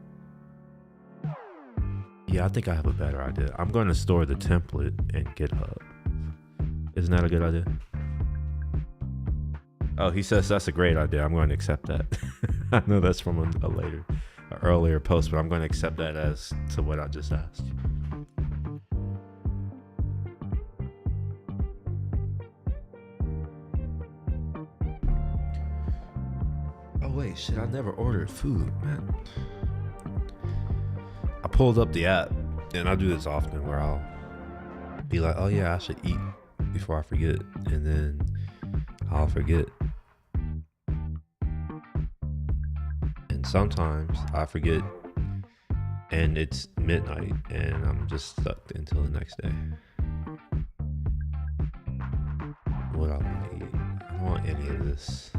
Yeah, I think I have a better idea. I'm going to store the template in GitHub. Isn't that a good idea? Oh, he says that's a great idea. I'm going to accept that. I know that's from an earlier post, but I'm going to accept that as to what I just asked. Oh wait, shit! I never ordered food, man. I pulled up the app, and I do this often where I'll be like, oh yeah, I should eat before I forget, and then I'll forget. And sometimes I forget and it's midnight and I'm just stuck until the next day. What I want to eat? I don't want any of this.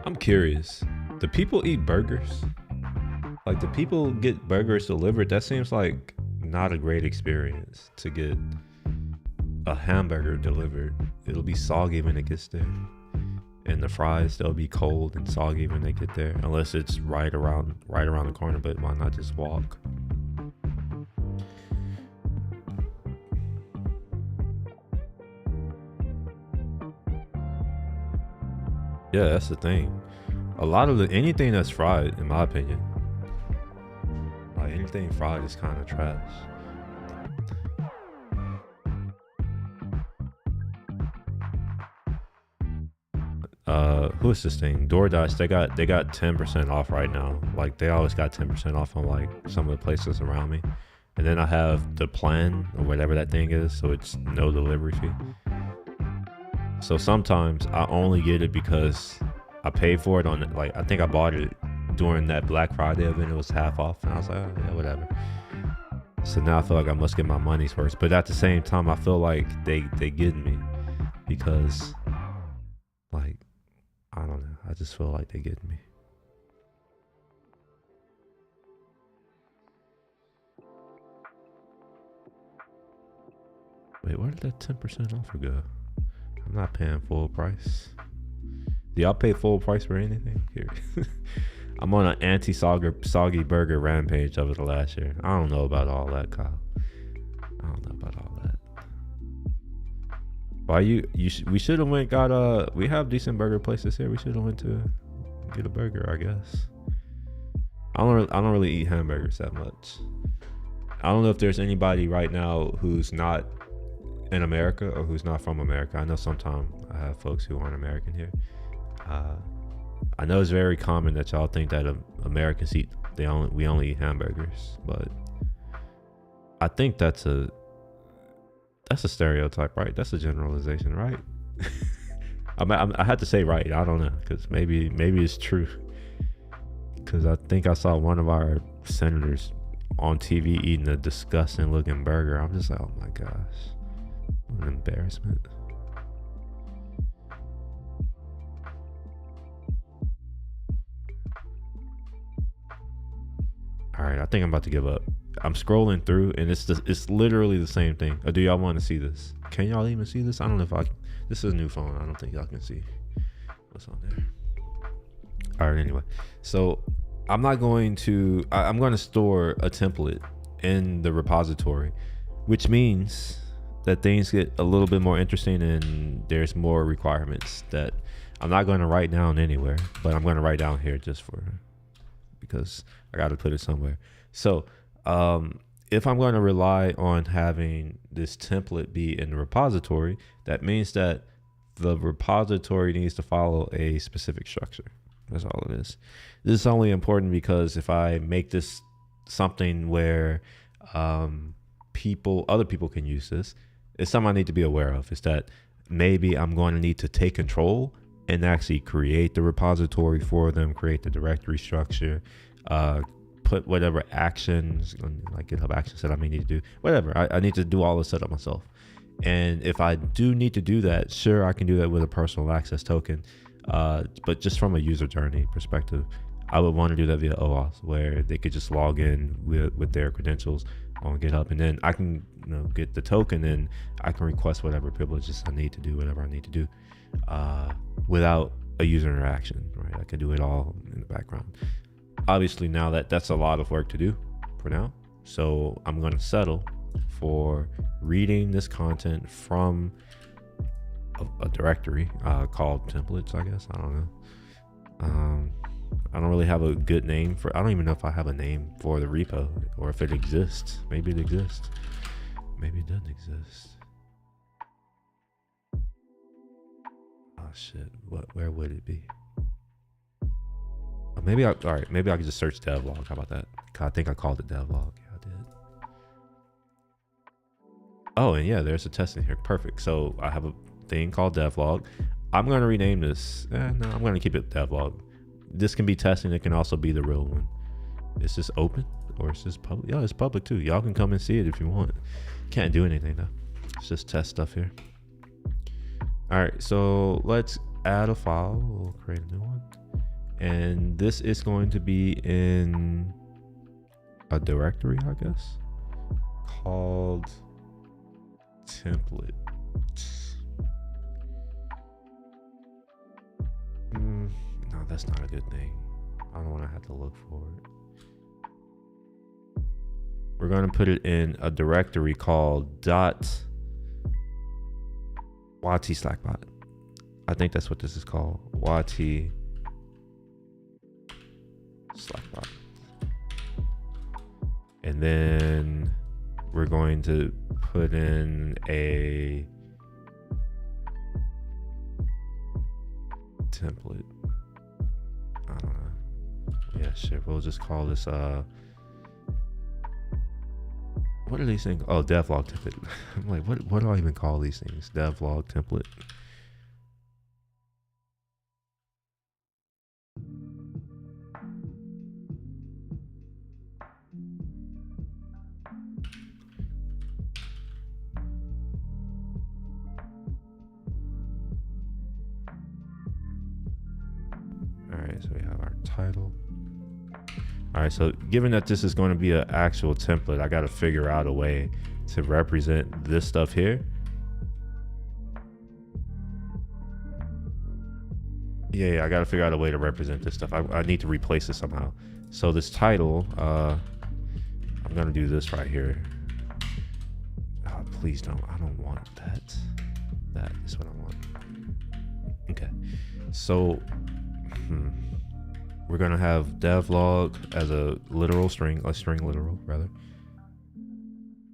I'm curious. Do people eat burgers? Like, do people get burgers delivered? That seems like not a great experience to get a hamburger delivered. It'll be soggy when it gets there. And the fries, they'll be cold and soggy when they get there. Unless it's right around the corner, but why not just walk? Yeah, that's the thing. A lot of anything that's fried, in my opinion, like anything fried is kind of trash. Who's this thing? DoorDash, they got 10% off right now. Like, they always got 10% off on like some of the places around me. And then I have the plan or whatever that thing is, so it's no delivery fee. So sometimes I only get it because I paid for it on, like, I think I bought it during that Black Friday event. It was half off, and I was like, oh, yeah, whatever. So now I feel like I must get my money's worth. But at the same time, I feel like they getting me because, like, I don't know. I just feel like they getting me. Wait, where did that 10% offer go? I'm not paying full price. Do y'all pay full price for anything? Here. I'm on an anti-soggy burger rampage over the last year. I don't know about all that, Kyle. I don't know about all that. Why we should have we have decent burger places here. We should have went to get a burger, I guess. I don't really eat hamburgers that much. I don't know if there's anybody right now who's not in America or who's not from America. I know sometimes I have folks who aren't American here. I know it's very common that y'all think that Americans we only eat hamburgers, but I think that's a stereotype, right? That's a generalization, right? I had to say right. I don't know, because maybe it's true. Because I think I saw one of our senators on TV eating a disgusting looking burger. I'm just like, oh my gosh, what an embarrassment. right, I think I'm about to give up. I'm scrolling through and it's literally the same thing. Or do y'all want to see this? Can y'all even see this? I don't know if I can. This is a new phone. I don't think y'all can see what's on there. All right, anyway. So I'm going to store a template in the repository, which means that things get a little bit more interesting and there's more requirements that I'm not going to write down anywhere, but I'm going to write down here because I got to put it somewhere. So if I'm going to rely on having this template be in the repository, that means that the repository needs to follow a specific structure. That's all it is. This is only important because if I make this something where other people can use this, it's something I need to be aware of. Is that maybe I'm going to need to take control and actually create the repository for them, create the directory structure, put whatever actions, like GitHub actions that I may need to do, whatever. I need to do all the setup myself. And if I do need to do that, sure, I can do that with a personal access token. But just from a user journey perspective, I would want to do that via OAuth, where they could just log in with their credentials on GitHub, and then I can get the token and I can request whatever privileges I need to do, whatever I need to do, without a user interaction, right? I can do it all in the background. Obviously, now that's a lot of work to do for now. So I'm going to settle for reading this content from a directory called templates, I guess. I don't know. I don't really have a good name I don't even know if I have a name for the repo or if it exists. Maybe it exists. Maybe it doesn't exist. Oh shit, where would it be? Oh, maybe all right, maybe I could just search Devlog. How about that? I think I called it Devlog. Yeah, I did. Oh, and yeah, there's a test in here. Perfect. So I have a thing called Devlog. I'm going to rename this. No, I'm going to keep it Devlog. This can be testing. It can also be the real one. Is this open or is this public? Yeah, it's public too. Y'all can come and see it if you want. Can't do anything though. It's just test stuff here. All right, so let's add a file. We'll create a new one. And this is going to be in a directory, I guess, called template. No, that's not a good thing. I don't want to have to look for it. We're going to put it in a directory called .yt/slackbot. I think that's what this is called. YT Slackbot. And then we're going to put in a template. I don't know. Yeah, sure. We'll just call this what are these things? Oh, Devlog template. I'm like, what do I even call these things? Devlog template. All right, so we have our title. All right, so given that this is going to be an actual template, I got to figure out a way to represent this stuff here. Yeah, I got to figure out a way to represent this stuff. I need to replace it somehow. So this title, I'm going to do this right here. Oh, please don't. I don't want that. That is what I want. Okay. So, we're going to have devlog as a literal string, a string literal rather.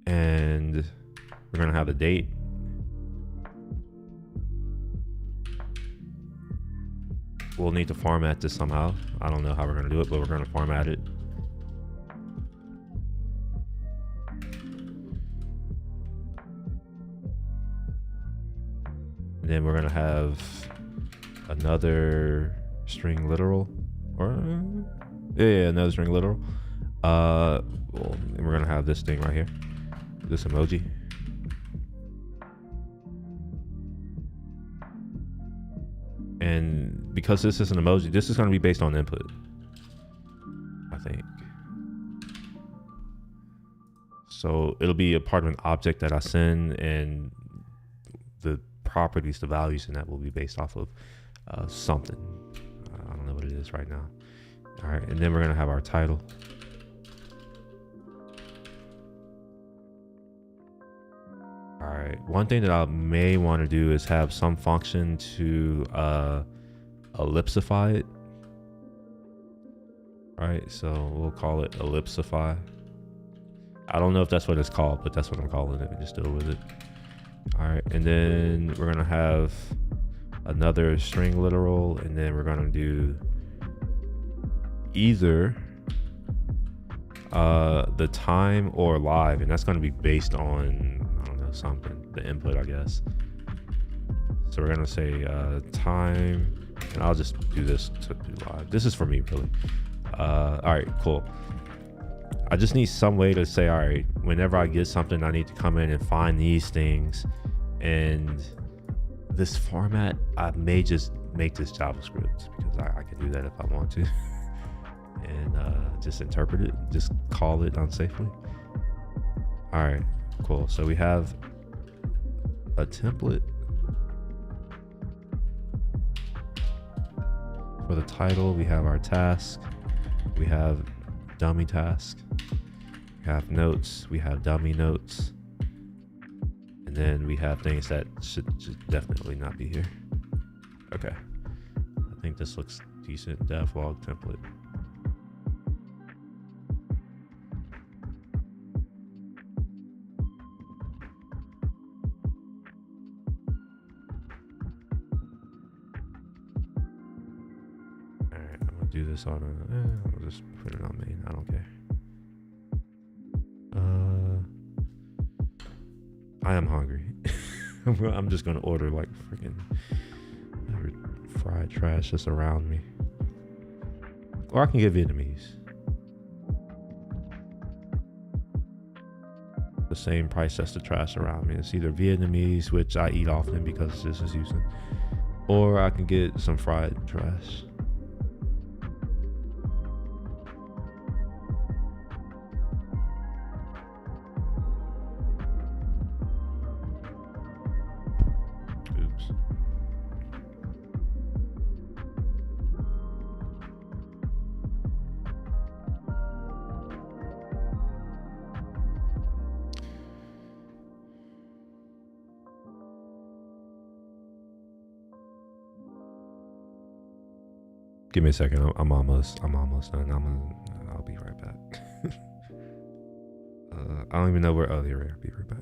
And we're going to have a date. We'll need to format this somehow. I don't know how we're going to do it, but we're going to format it. And then we're going to have another string literal. Or yeah, another string literal. Well, and we're gonna have this thing right here, this emoji. And because this is an emoji, this is gonna be based on input, I think. So it'll be a part of an object that I send, and the properties, the values in that will be based off of something. I don't know what it is right now. All right, and then we're gonna have our title. All right, one thing that I may want to do is have some function to ellipsify it. All right, so we'll call it ellipsify. I don't know if that's what it's called, but that's what I'm calling it. We just deal with it. All right, and then we're gonna have another string literal, and then we're gonna do either the time or live, and that's gonna be based on, I don't know, something, the input, I guess. So we're gonna say time, and I'll just do this to do live. This is for me, really. All right, cool. I just need some way to say, all right, whenever I get something, I need to come in and find these things. And this format, I may just make this JavaScript, because I can do that if I want to. And just interpret it, just call it unsafely. All right, cool. So we have a template for the title. We have our task. We have dummy task. We have notes. We have dummy notes. And then we have things that should definitely not be here. Okay. I think this looks decent. Devlog template. Alright, I'm gonna do this on a, I'll just put it on main. I don't care. I am hungry. I'm just gonna order like freaking fried trash just around me. Or I can get Vietnamese. The same price as the trash around me. It's either Vietnamese, which I eat often because this is Houston, or I can get some fried trash. Give me a second. I'm almost done. I'll be right back. I don't even know where. Oh, here. I'll be right back.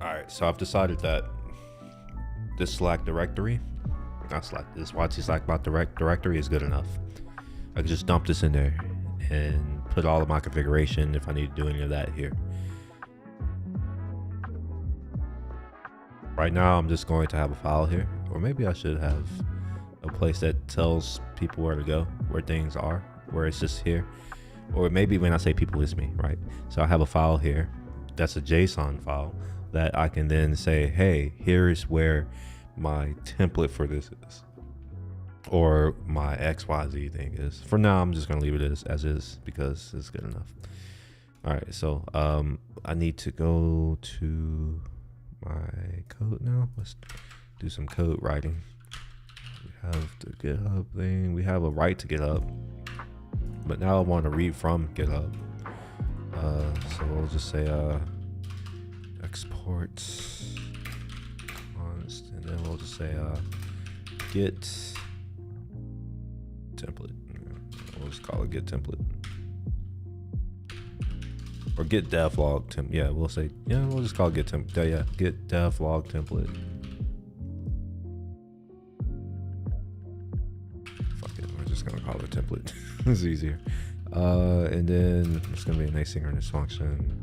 Alright, so I've decided that this Slack directory, not Slack, this YT Slack bot directory is good enough. I could just dump this in there and put all of my configuration if I need to do any of that here. Right now, I'm just going to have a file here, or maybe I should have a place that tells people where to go, where things are, where it's just here. Or maybe when I say people, it's me, right? So I have a file here that's a JSON file that I can then say, hey, here's where my template for this is, or my XYZ thing is. For now, I'm just gonna leave it as is because it's good enough. All right, so I need to go to my code now. Let's do some code writing. We have the GitHub thing. We have a right to GitHub, but now I want to read from GitHub. So we'll just say export const, and then we'll just say git template. We'll just call it git template, or git devlog temp. Yeah, we'll say, yeah, we'll just call it git temp. Yeah, git devlog template. Fuck it, we're just gonna call it template. It's easier. And then it's gonna be an asynchronous function.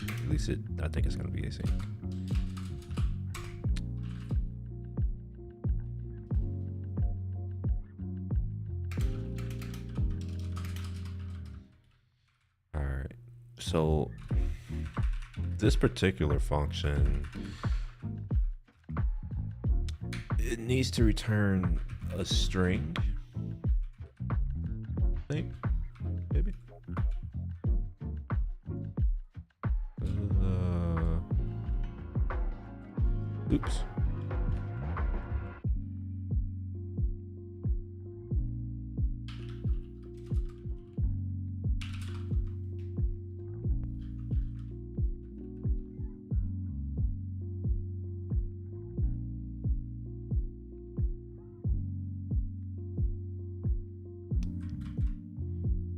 At least I think it's gonna be async. All right, so this particular function, it needs to return a string. Think maybe oops.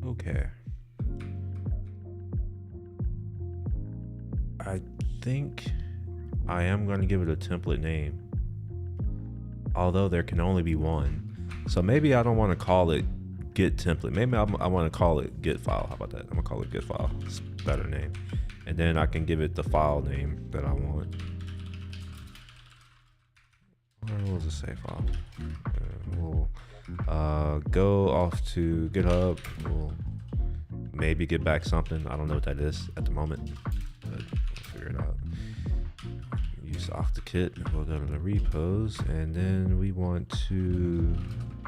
Okay. I think I am going to give it a template name, although there can only be one. So maybe I don't want to call it get template. Maybe I want to call it get file. How about that? I'm going to call it get file. It's a better name. And then I can give it the file name that I want. Or we'll just say file. We'll go off to GitHub. We'll maybe get back something. I don't know what that is at the moment, but we'll figure it out. Use OctaKit. We'll go to the repos, and then we want to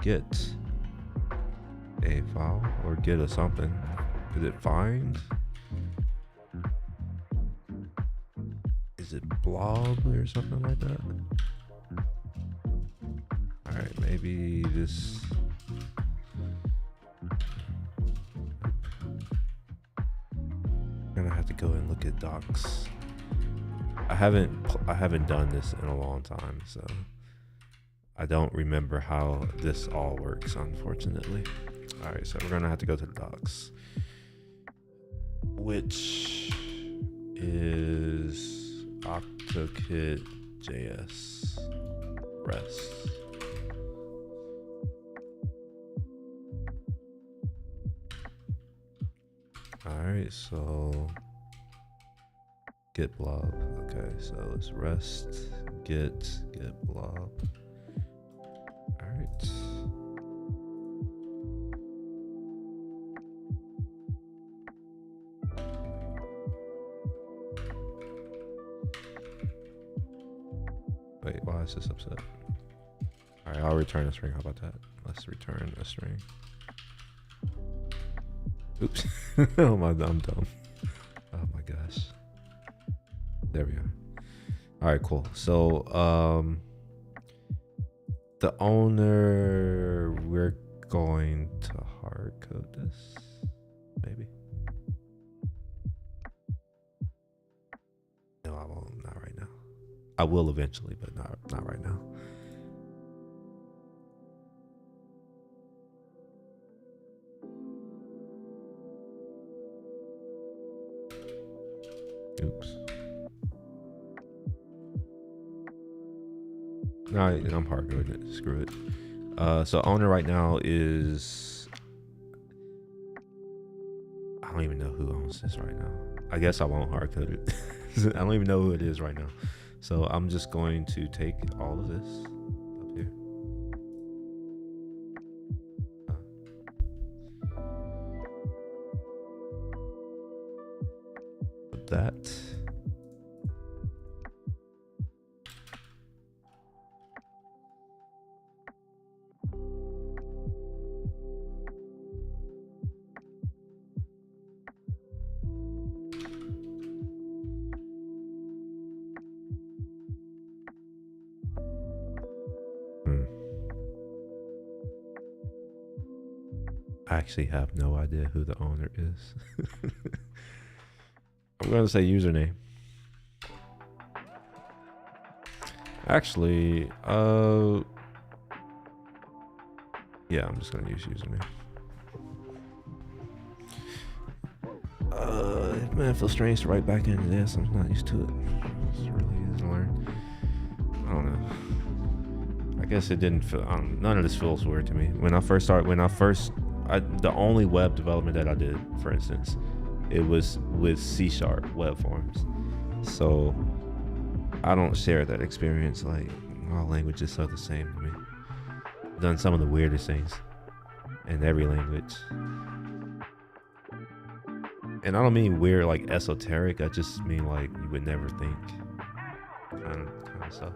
get a file or get a something. Is it find? Is it blob or something like that? All right, maybe this. I'm gonna have to go and look at docs. I haven't done this in a long time, so I don't remember how this all works, unfortunately. All right, so we're gonna have to go to the docs, which is OctaKit JS REST. All right, so get blob. Okay, so it's rest get blob. All right. Wait, why is this upset? All right, I'll return a string. How about that? Let's return a string. Oops. Oh my, I'm dumb. Oh my gosh. There we are. All right, cool. So the owner, we're going to hard code this, maybe. No, I won't. Not right now. I will eventually, but not right now. Oops. No, I'm hard coding it. Screw it. So owner right now is, I don't even know who owns this right now. I guess I won't hard code it. I don't even know who it is right now. So I'm just going to take all of this up here. Put that. I actually have no idea who the owner is. I'm going to say username. Actually, yeah, I'm just going to use username. Man, it feels strange to write back into this. I'm not used to it. It's really easy to learn. I don't know. I guess it didn't feel, none of this feels weird to me. When I first started, the only web development that I did, for instance, it was with C# web forms. So I don't share that experience. Like, all languages are the same to me. I've done some of the weirdest things in every language. And I don't mean weird like esoteric. I just mean like you would never think kind of stuff.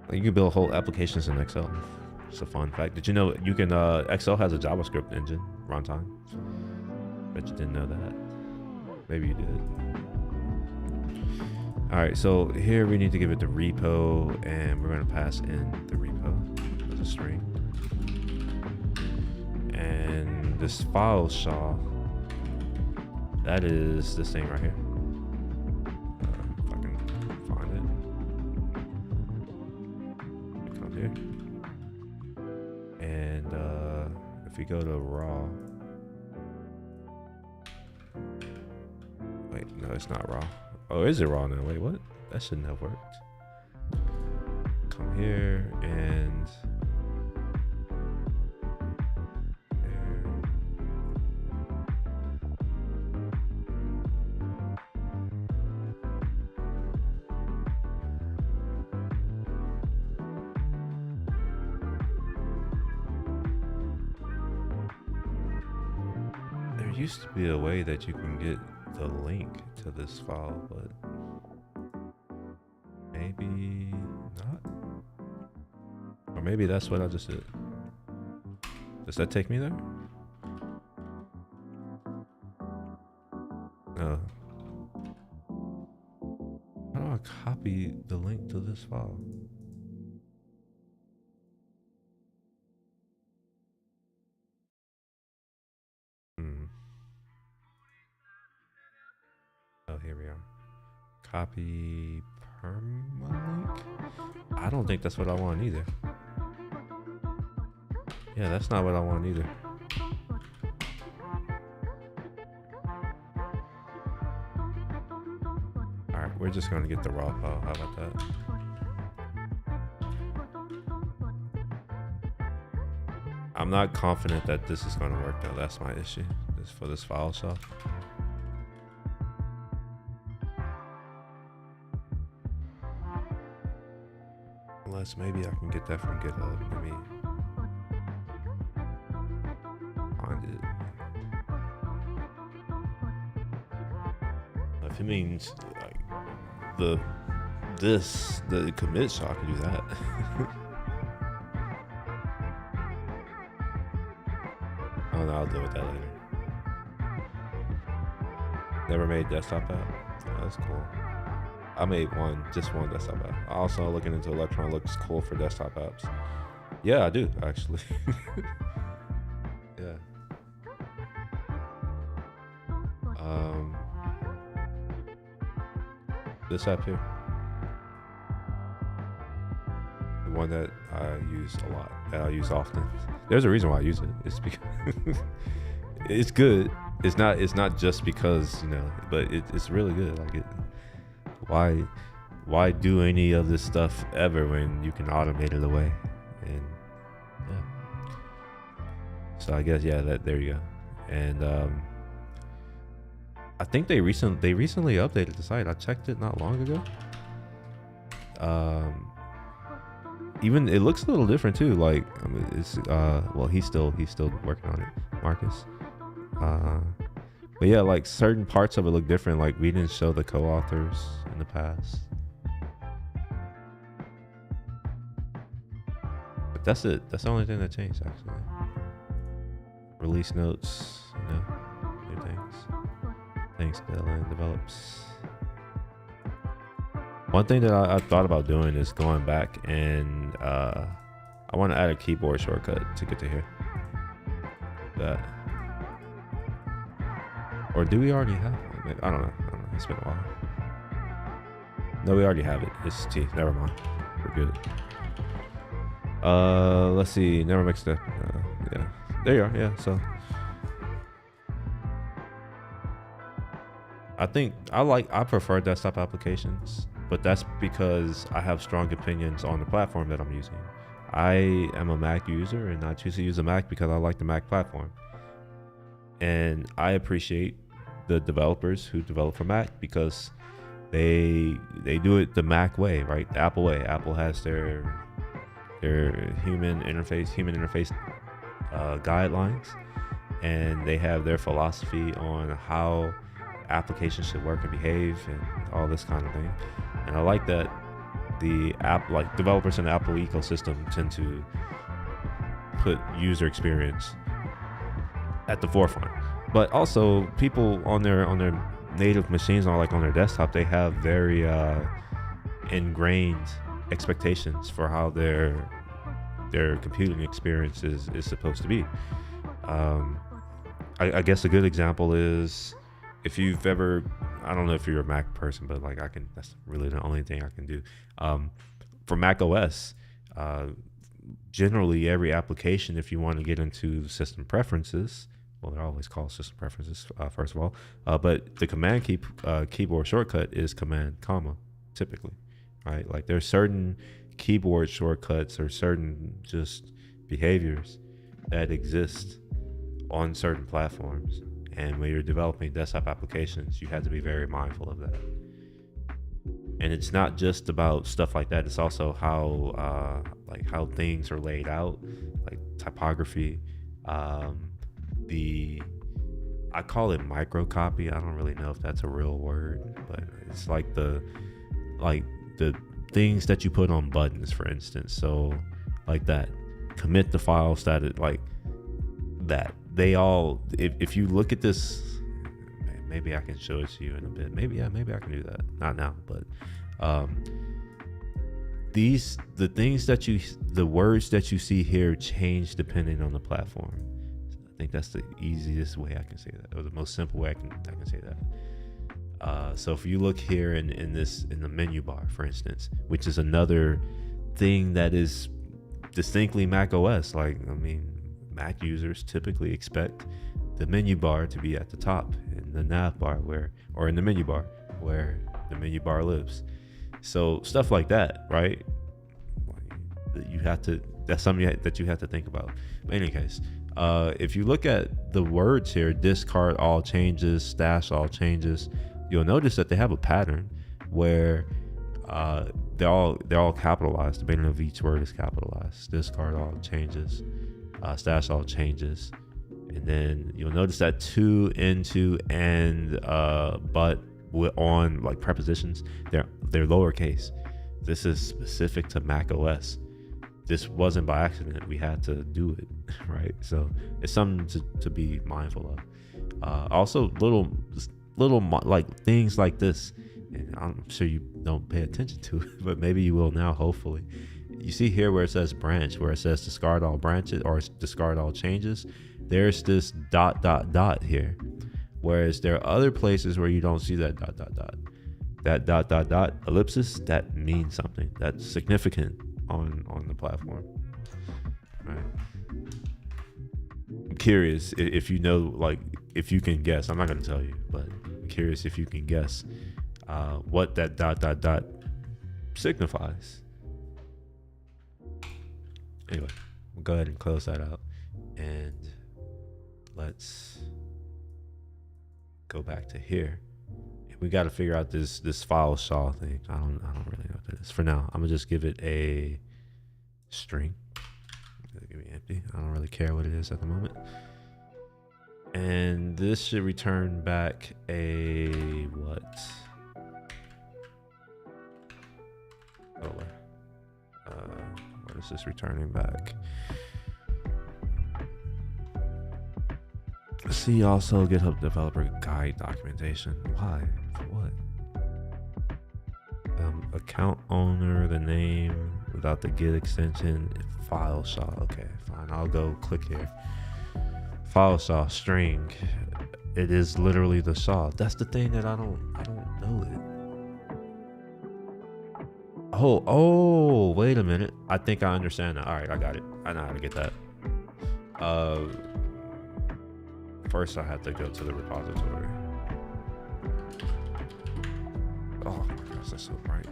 Like you can build whole applications in Excel. It's a fun fact. Did you know you can Excel has a JavaScript engine runtime? Bet you didn't know that. Maybe you did. All right, so here we need to give it the repo, and we're going to pass in the repo as a string. And this file shaw, that is this thing right here. If I can find it. Come here. And if we go to raw, wait, no, it's not raw. Oh, is it raw now? Wait, what? That shouldn't have worked. Come here and there. There used to be a way that you can get the link to this file, but maybe not. Or maybe that's what I just did. Does that take me there? No. How do I copy the link to this file? Oh, here we are. Copy permalink? I don't think that's what I want either. Yeah, that's not what I want either. Alright, we're just gonna get the raw file. How about that? I'm not confident that this is gonna work though. That's my issue. This for this file stuff. Unless maybe I can get that from GitHub. Let me find it. If it means like the commit, so I can do that. Oh no, I'll deal with that later. Never made desktop app? Oh, that's cool. I made just one desktop app. I also looking into Electron. Looks cool for desktop apps. Yeah, I do actually. Yeah. This app here, the one that I use a lot, that I use often. There's a reason why I use it. It's because it's good. It's not just because, you know, but it's really good. Like it. Why do any of this stuff ever when you can automate it away? And So I guess, yeah, that there you go. And I think they recently updated the site. I checked it not long ago. Even it looks a little different too. Like, I mean, it's well, he's still working on it, Marcus. But yeah, like certain parts of it look different. Like we didn't show the co-authors in the past. But that's it. That's the only thing that changed actually. Release notes, you know, new things. Thanks, Dylan develops. One thing that I thought about doing is going back and I want to add a keyboard shortcut to get to here. That. Or do we already have it? Maybe, I don't know. It's been a while. No, we already have it. It's T. Never mind. We're good. Let's see. Never mixed up. Yeah. There you are. Yeah. So I think I prefer desktop applications, but that's because I have strong opinions on the platform that I'm using. I am a Mac user and I choose to use a Mac because I like the Mac platform. And I appreciate the developers who develop for Mac because they do it the Mac way, right? The Apple way. Apple has their human interface guidelines, and they have their philosophy on how applications should work and behave and all this kind of thing. And I like that the developers in the Apple ecosystem tend to put user experience at the forefront. But also people on their native machines, or like on their desktop, they have very ingrained expectations for how their computing experience is supposed to be. I guess a good example is if you've ever, I don't know if you're a Mac person, but like that's really the only thing I can do. For Mac OS, generally every application, if you want to get into system preferences, well, they're always called system preferences, first of all, but the command keyboard shortcut is command comma, typically, right? Like there's certain keyboard shortcuts or certain just behaviors that exist on certain platforms. And when you're developing desktop applications, you have to be very mindful of that. And it's not just about stuff like that. It's also how things are laid out, like typography. I call it microcopy. I don't really know if that's a real word, but it's like the things that you put on buttons, for instance. So like that, commit the file status, like that. They all, if you look at this, maybe I can show it to you in a bit. Maybe I can do that. Not now, but the words that you see here change depending on the platform. I think that's the easiest way I can say that, or the most simple way I can say that. So if you look here in the menu bar, for instance, which is another thing that is distinctly Mac OS. Like, I mean, Mac users typically expect the menu bar to be at the top in the nav bar or in the menu bar where the menu bar lives. So stuff like that, right? That's something that you have to think about. But in any case, if you look at the words here, discard all changes, stash all changes, you'll notice that they have a pattern where they're all capitalized. The beginning of each word is capitalized. Discard all changes, stash all changes, and then you'll notice that to, into, and but on like prepositions, they're lowercase. This is specific to Mac OS. This wasn't by accident. We had to do it, right? So it's something to be mindful of. Also, little like things like this, and I'm sure you don't pay attention to it, but maybe you will now, hopefully. You see here where it says branch, where it says discard all branches or discard all changes, there's this ... here, whereas there are other places where you don't see that ... that ... ellipsis, that means something that's significant on the platform. All right. I'm curious if you know, like, if you can guess. I'm not going to tell you, but I'm curious if you can guess what that ... signifies. Anyway, we'll go ahead and close that out, and let's go back to here. We got to figure out this file saw thing. I don't really know what that is. For now, I'm gonna just give it a string. Give me empty. I don't really care what it is at the moment. And this should return back a what? What is this returning back? See also GitHub developer guide documentation. Why? For what? Account owner, the name without the git extension, file saw. Okay, fine. I'll go click here. File saw string. It is literally the saw. That's the thing that I don't know it. Oh, wait a minute. I think I understand that. All right, I got it. I know how to get that. First I have to go to the repository. Oh my gosh, that's so bright.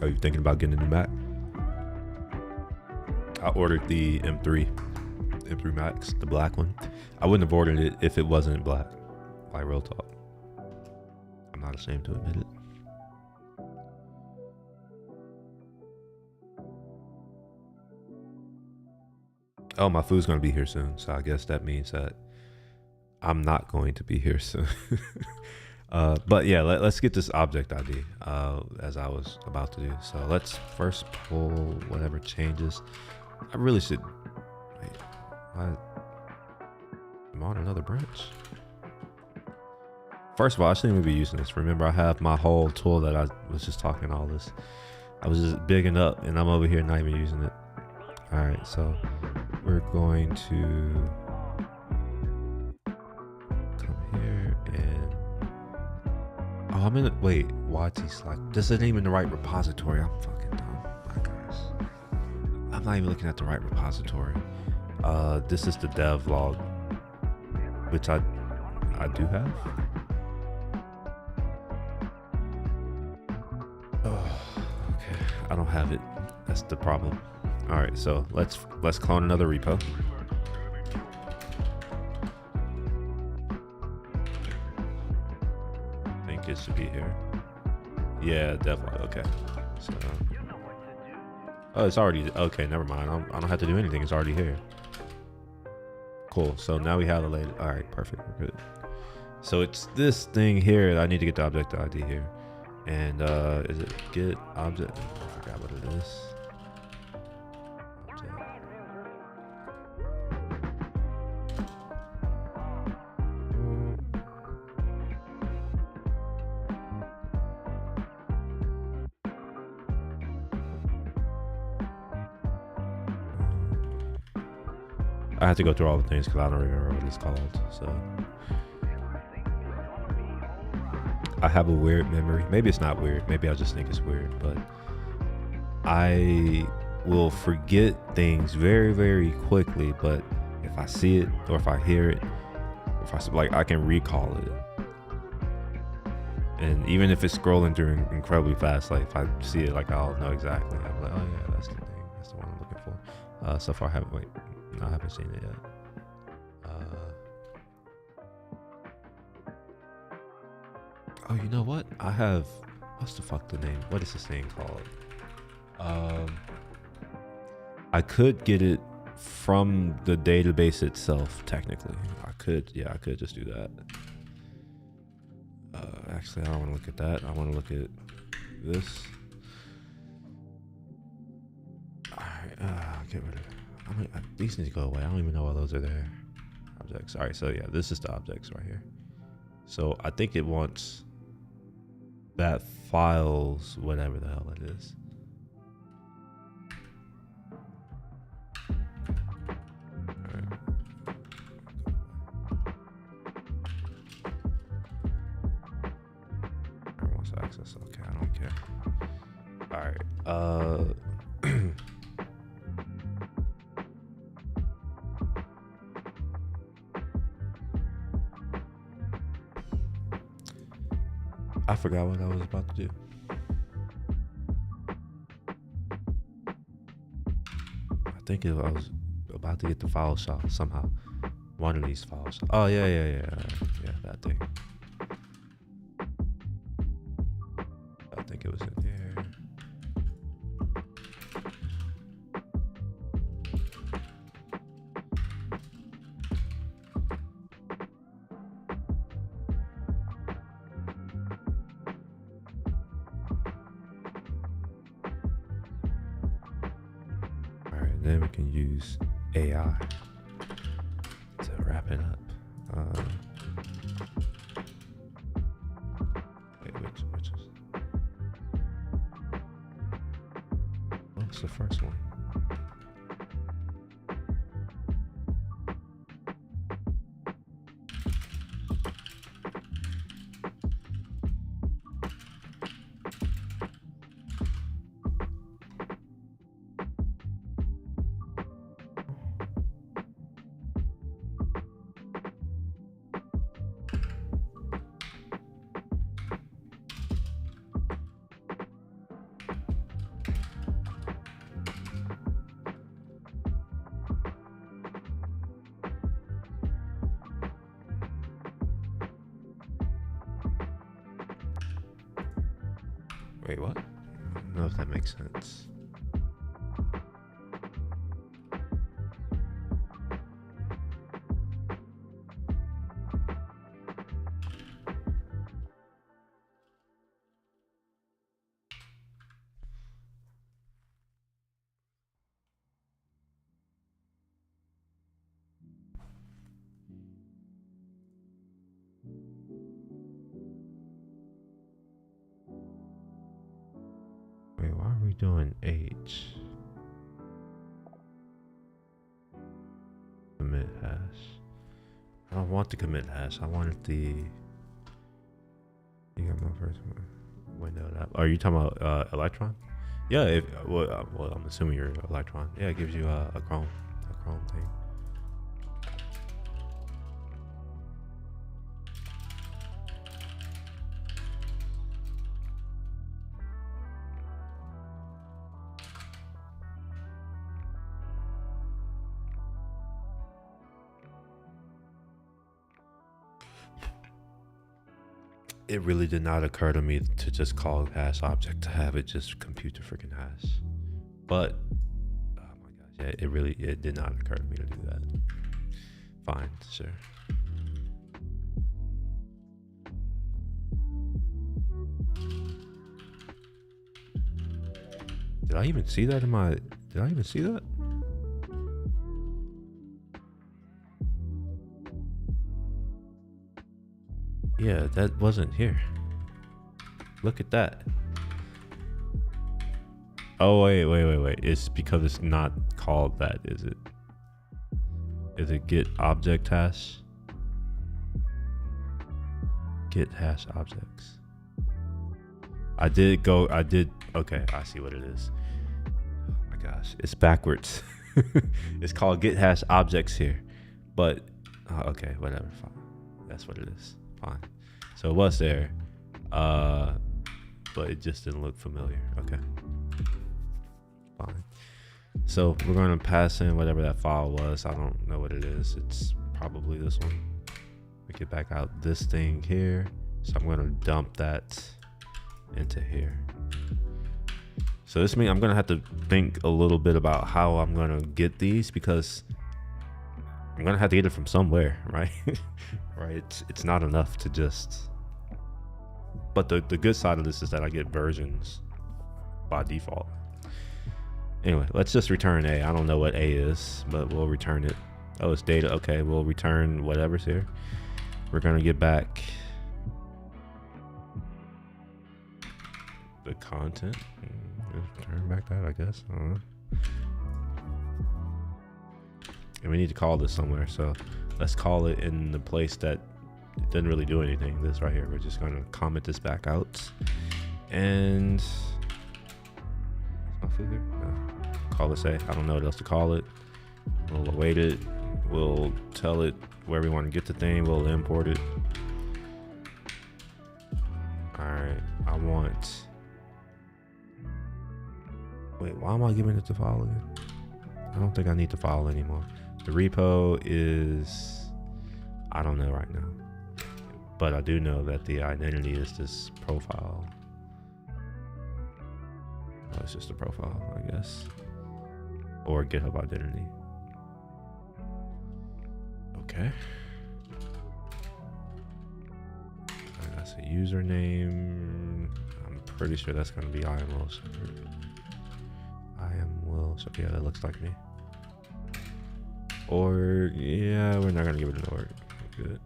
Are you thinking about getting a new Mac? I ordered the M3 Max, the black one. I wouldn't have ordered it if it wasn't black. Like real talk. I'm not ashamed to admit it. Oh, my food's gonna be here soon, so I guess that means that I'm not going to be here soon. But yeah, let's get this object ID as I was about to do. So let's first pull whatever changes. I really should. Wait, I'm on another branch. First of all, I shouldn't even be using this. Remember, I have my whole tool that I was just talking all this. I was just bigging up, and I'm over here not even using it. All right, so we're going to come here and. Oh, I'm in it. Wait, YT Slack. This isn't even the right repository. I'm fucking dumb. My gosh. I'm not even looking at the right repository. This is the Devlog, which I do have. Oh, okay. I don't have it. That's the problem. All right, so let's clone another repo. It should be here. Yeah, Devlog. Okay. So, oh, it's already okay. Never mind. I don't have to do anything. It's already here. Cool. So now we have the latest. All right, perfect. We're good. So it's this thing here. I need to get the object ID here. And is it get object? I forgot what it is. I have to go through all the things because I don't remember what it's called. So I have a weird memory. Maybe it's not weird. Maybe I just think it's weird. But I will forget things very, very quickly. But if I see it or if I hear it, if I can recall it. And even if it's scrolling through incredibly fast, like if I see it, like I'll know exactly. I'm like, oh yeah, that's the thing. That's the one I'm looking for. So far, I haven't. Wait. No, I haven't seen it yet. Oh, you know what? I have. What's the fuck the name? What is this thing called? I could get it from the database itself. Technically, I could. Yeah, I could just do that. Actually, I don't want to look at that. I want to look at this. All right. Get rid of it. These need to go away. I don't even know why those are there. Objects. All right, so yeah, this is the objects right here. So I think it wants that files, whatever the hell it is. access. Okay, I don't care. All right. I forgot what I was about to do. I think I was about to get the file somehow. One of these files. Oh yeah, that thing. I think it was in there. All right, then we can use AI to wrap it up. Wait, which is? What's the first one? Wait, what? I don't know if that makes sense. Wait, why are we doing H? Commit hash. I don't want the commit hash. I wanted the. You got my first one. Window app. Are you talking about Electron? Yeah. If well, I'm assuming you're Electron. Yeah, it gives you a Chrome thing. It really did not occur to me to just call hash object to have it just compute the freaking hash. But oh my gosh, yeah, it did not occur to me to do that. Fine, sure. Did I even see that in my? Did I even see that? Yeah, that wasn't here. Look at that. Oh, wait. It's because it's not called that, is it? Is it get object hash? Get hash objects. Okay, I see what it is. Oh my gosh, it's backwards. It's called get hash objects here. But, okay, whatever, fine. That's what it is. Fine. So it was there, but it just didn't look familiar. Okay, fine. So we're going to pass in whatever that file was. I don't know what it is. It's probably this one. We get back out this thing here. So I'm going to dump that into here. So this means I'm going to have to think a little bit about how I'm going to get these, because I'm going to have to get it from somewhere, right? Right. It's not enough to just, but the good side of this is that I get versions by default. Anyway, let's just return A. I don't know what A is, but we'll return it. Oh, it's data. Okay, we'll return whatever's here. We're going to get back the content. Return back that, I guess. I don't know. And we need to call this somewhere, so let's call it in the place that it didn't really do anything. This right here, we're just gonna comment this back out, and my food here? No. Call this A. I don't know what else to call it. We'll await it. We'll tell it where we want to get the thing. We'll import it. All right. I want. Wait, why am I giving it to file again? I don't think I need to file anymore. The repo is, I don't know right now, but I do know that the identity is this profile. Oh, it's just a profile, I guess, or GitHub identity. Okay. And that's a username. I'm pretty sure that's going to be I am Will. I am Will. So yeah, that looks like me. Or yeah, we're not gonna give it an org. Good.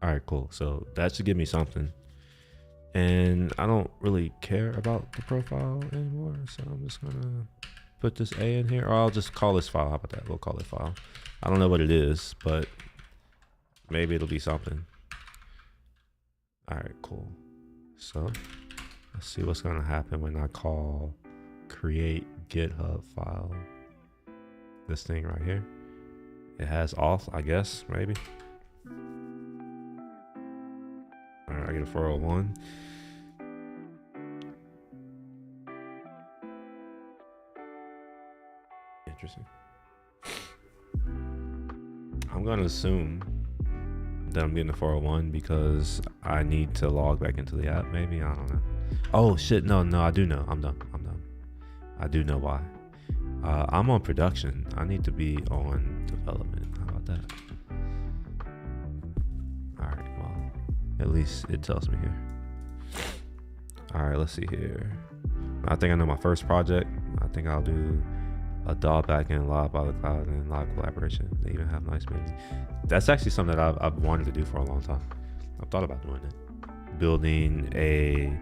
All right, cool. So that should give me something. And I don't really care about the profile anymore, so I'm just gonna put this A in here, or I'll just call this file. How about that? We'll call it file. I don't know what it is, but maybe it'll be something. All right, cool. So let's see what's gonna happen when I call create GitHub file. This thing right here. It has auth, I guess, maybe. All right, I get a 401. Interesting. I'm gonna assume that I'm getting a 401 because I need to log back into the app, maybe. I don't know. Oh shit, no, I do know. I'm done. I do know why. I'm on production. I need to be on development. How about that? All right, well, at least it tells me here. All right, let's see here. I think I know my first project. I think I'll do a DAW backend, live by the cloud, and live collaboration. They even have nice menus. That's actually something that I've wanted to do for a long time. I've thought about doing it. Building a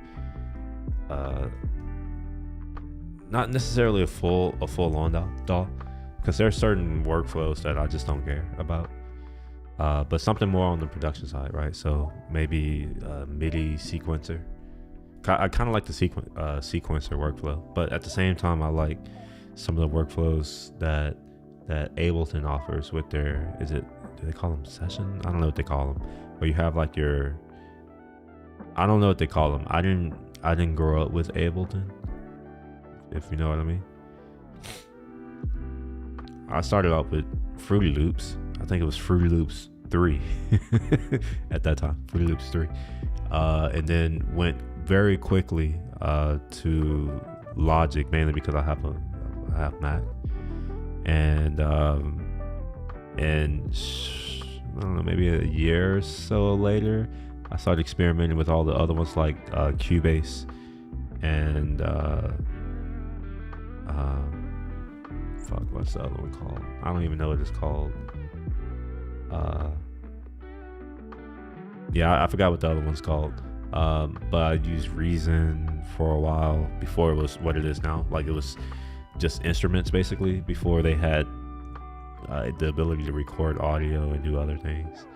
not necessarily a full-on DAW, because there are certain workflows that I just don't care about. But something more on the production side, right? So maybe a MIDI sequencer. I kind of like the sequencer workflow, but at the same time, I like some of the workflows that Ableton offers with their, do they call them session? I don't know what they call them. Where you have like your, I don't know what they call them. I didn't grow up with Ableton, if you know what I mean. I started out with Fruity Loops. I think it was Fruity Loops 3 at that time, Fruity Loops 3. And then went very quickly to Logic, mainly because I have Mac. And I don't know, maybe a year or so later, I started experimenting with all the other ones like Cubase and fuck, what's the other one called? I don't even know what it's called. Yeah, I forgot what the other one's called. But I used Reason for a while before it was what it is now. Like, it was just instruments basically before they had the ability to record audio and do other things.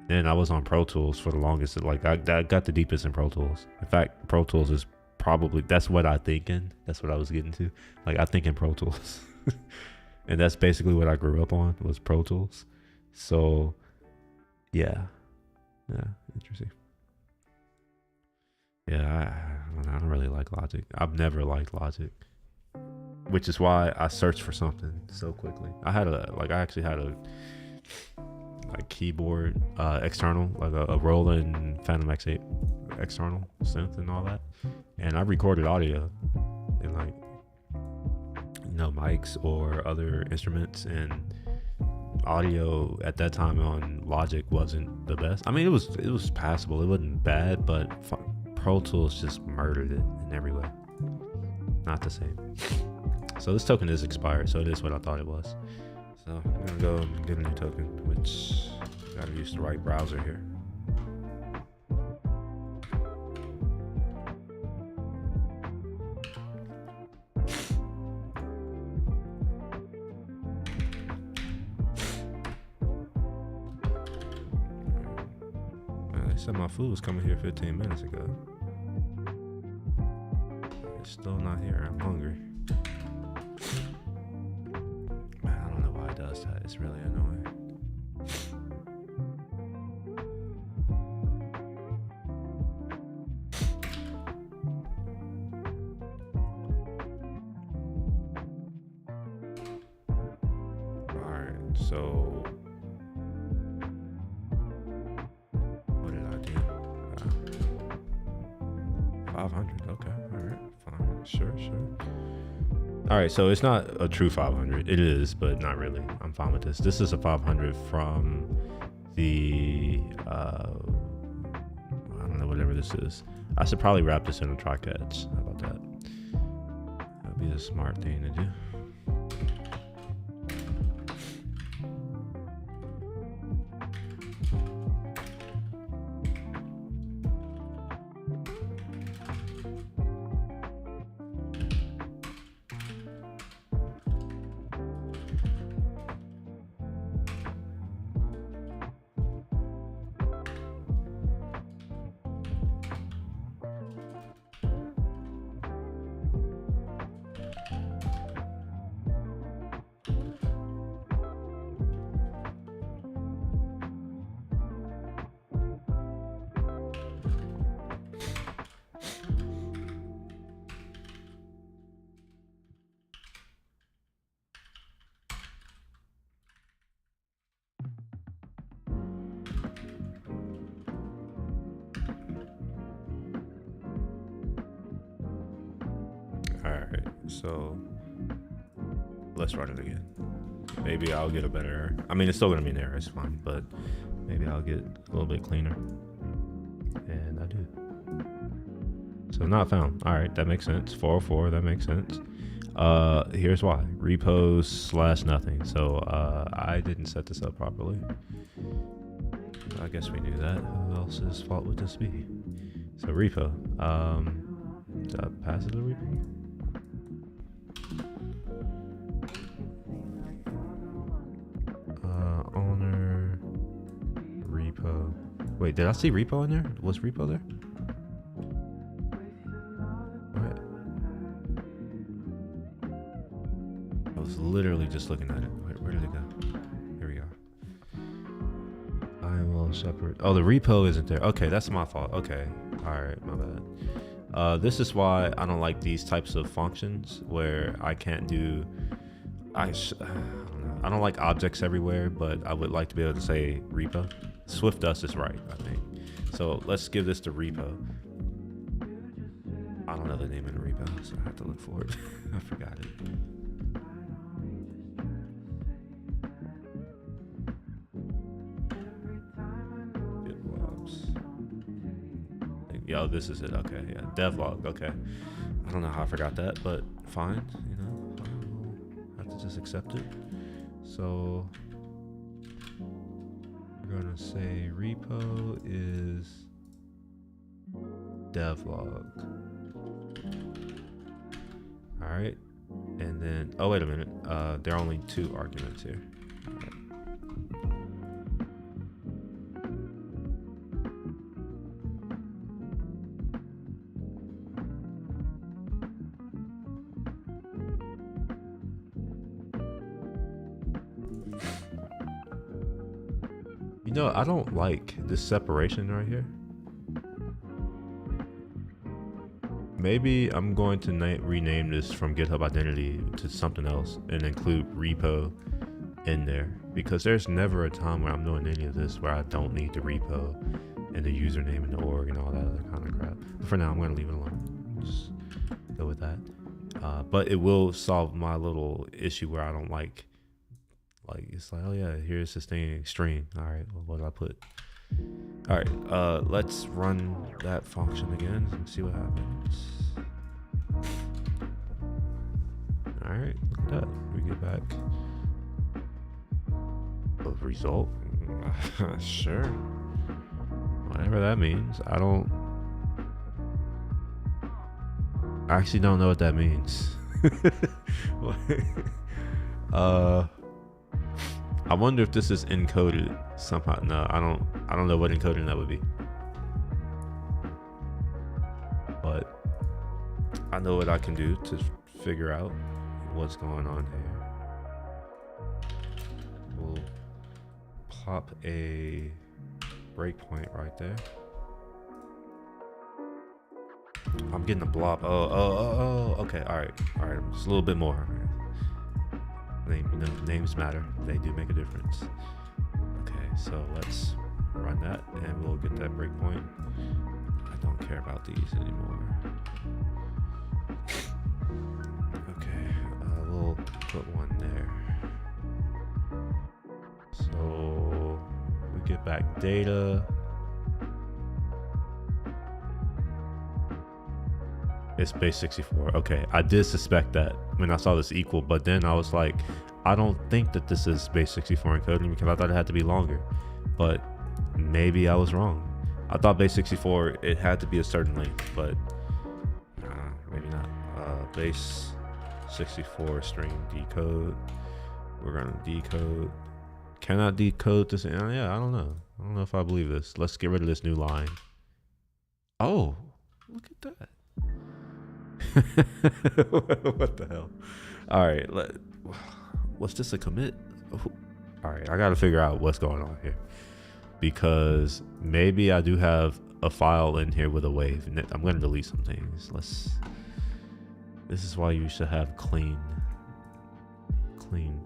Then I was on Pro Tools for the longest. Like, I got the deepest in Pro Tools. In fact, Pro Tools is probably, that's what I think in. That's what I was getting to. Like, I think in Pro Tools. And that's basically what I grew up on, was Pro Tools. So yeah, interesting. Yeah, I don't really like Logic. I've never liked Logic, which is why I searched for something so quickly. I actually had a keyboard external, like a Roland Phantom X8 external synth and all that, and I recorded audio in, like, mics or other instruments, and audio at that time on Logic wasn't the best. I mean, it was passable. It wasn't bad, but Pro Tools just murdered it in every way. Not the same. So this token is expired, so it is what I thought it was. So I'm gonna go and get a new token, which I gotta use the right browser here. they said my food was coming here 15 minutes ago. It's still not here. I'm hungry. Man, I don't know why it does that. It's really annoying. Alright, so what did I do? 500. Okay, alright, fine. Sure. Alright, so it's not a true 500. It is, but not really. I'm fine with this. This is a 500 from the I don't know, whatever this is. I should probably wrap this in a try catch. How about that? That'd be a smart thing to do. Alright, so let's run it again. Maybe I'll get a better error. I mean, it's still gonna be an error, it's fine, but maybe I'll get a little bit cleaner. And I do. So not found. Alright, that makes sense. 404, that makes sense. Here's why. Repos / nothing. So I didn't set this up properly. I guess we knew that. Who else's fault would this be? So repo. Did I pass it to repo? Owner repo. Wait, did I see repo in there? Was repo there? Alright. I was literally just looking at it. Where did it go? Here we go. I will separate. Oh, the repo isn't there. Okay, that's my fault. Okay. Alright, my bad. This is why I don't like these types of functions where I can't do. I don't like objects everywhere, but I would like to be able to say repo. SwiftUs is right, I think. So let's give this to repo. I don't know the name of the repo, so I have to look for it. I forgot it. Yo, this is it. Okay, yeah, Devlog. Okay, I don't know how I forgot that, but fine. You know, I'll have to just accept it. So we're gonna say repo is Devlog. All right, and then oh wait a minute. There are only 2 arguments here. All right. You know, I don't like this separation right here. Maybe I'm going to rename this from GitHub identity to something else and include repo in there, because there's never a time where I'm doing any of this where I don't need the repo and the username and the org and all that other kind of crap. But for now, I'm going to leave it alone. Just go with that. But it will solve my little issue where I don't like it's like, oh yeah, here's this thing string. All right, well, what do I put? All right, let's run that function again and see what happens. All right, look at that. We get back a result. Sure, whatever that means. I actually don't know what that means. I wonder if this is encoded somehow. No, I don't know what encoding that would be. I know what I can do to figure out what's going on here. We'll plop a breakpoint right there. I'm getting a blob. Oh. Okay. All right. Just a little bit more. Names matter. They do make a difference. Okay. So let's run that, and we'll get that breakpoint. I don't care about these anymore. Okay. We'll put one there. So we get back data. It's base 64. Okay, I did suspect that when I saw this equal, but then I was like, I don't think that this is base 64 encoding because I thought it had to be longer, but maybe I was wrong. I thought base 64, it had to be a certain length, but maybe not. Base 64 string decode. We're gonna decode. Cannot decode this. Yeah, I don't know. I don't know if I believe this. Let's get rid of this new line. Oh, look at that. What the hell? All right, what's this, a commit? All right, I gotta figure out what's going on here, because maybe I do have a file in here with a wave. I'm gonna delete some things. This is why you should have clean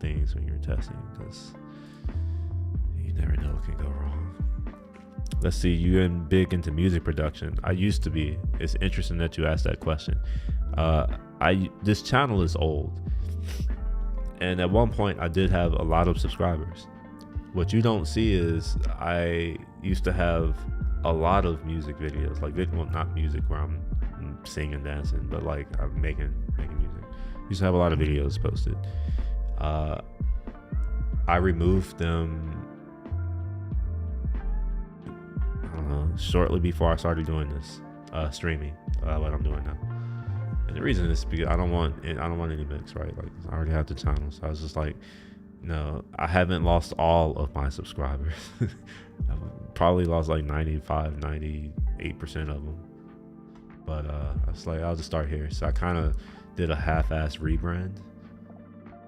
things when you're testing, because you never know what can go wrong. Let's see, you're big into music production. I used to be. It's interesting that you asked that question. This channel is old, and at one point I did have a lot of subscribers. What you don't see is I used to have a lot of music videos, like, well, not music where I'm singing and dancing, but like I'm making music. I used to have a lot of videos posted. I removed them, I don't know, shortly before I started doing this streaming, what I'm doing now. And the reason is because I don't want any mix, right? Like, I already have the channel, so I was just like, no, I haven't lost all of my subscribers. I've probably lost like 98% of them. But I was like, I'll just start here. So I kind of did a half-ass rebrand.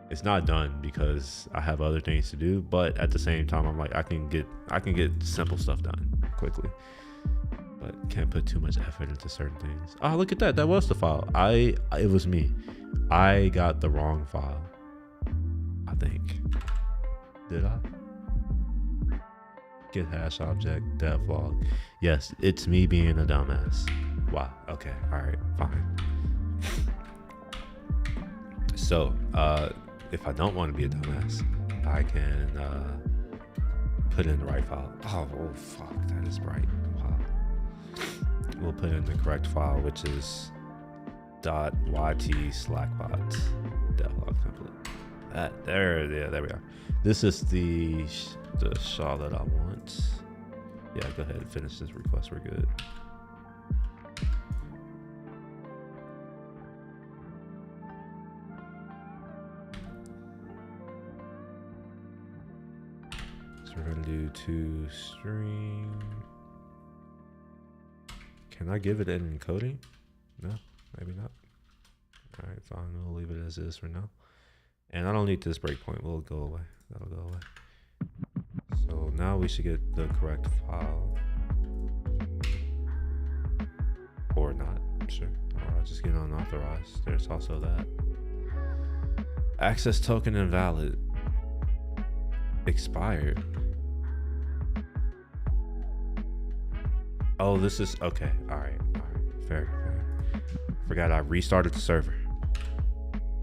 It's not done because I have other things to do, but at the same time, I'm like, I can get simple stuff done quickly, but can't put too much effort into certain things. Oh, look at that. That was the file. It was me. I got the wrong file, I think. Did I? Get hash object devlog. Yes, it's me being a dumbass. Wow. Okay. All right. Fine. So, if I don't want to be a dumbass, I can put in the right file. Oh fuck, that is right. Wow. We'll put in the correct file, which is .yt/slackbot devlog template. There we are. This is the SHA that I want. Yeah, go ahead and finish this request. We're good. We're gonna do toString. Can I give it an encoding? No, maybe not. All right, fine. We'll leave it as is for now. And I don't need this breakpoint. We'll go away. That'll go away. So now we should get the correct file, or not. Sure. Or I'll just get unauthorized. There's also that. Access token invalid. Expired. Oh, this is okay. All right. Fair. Forgot I restarted the server,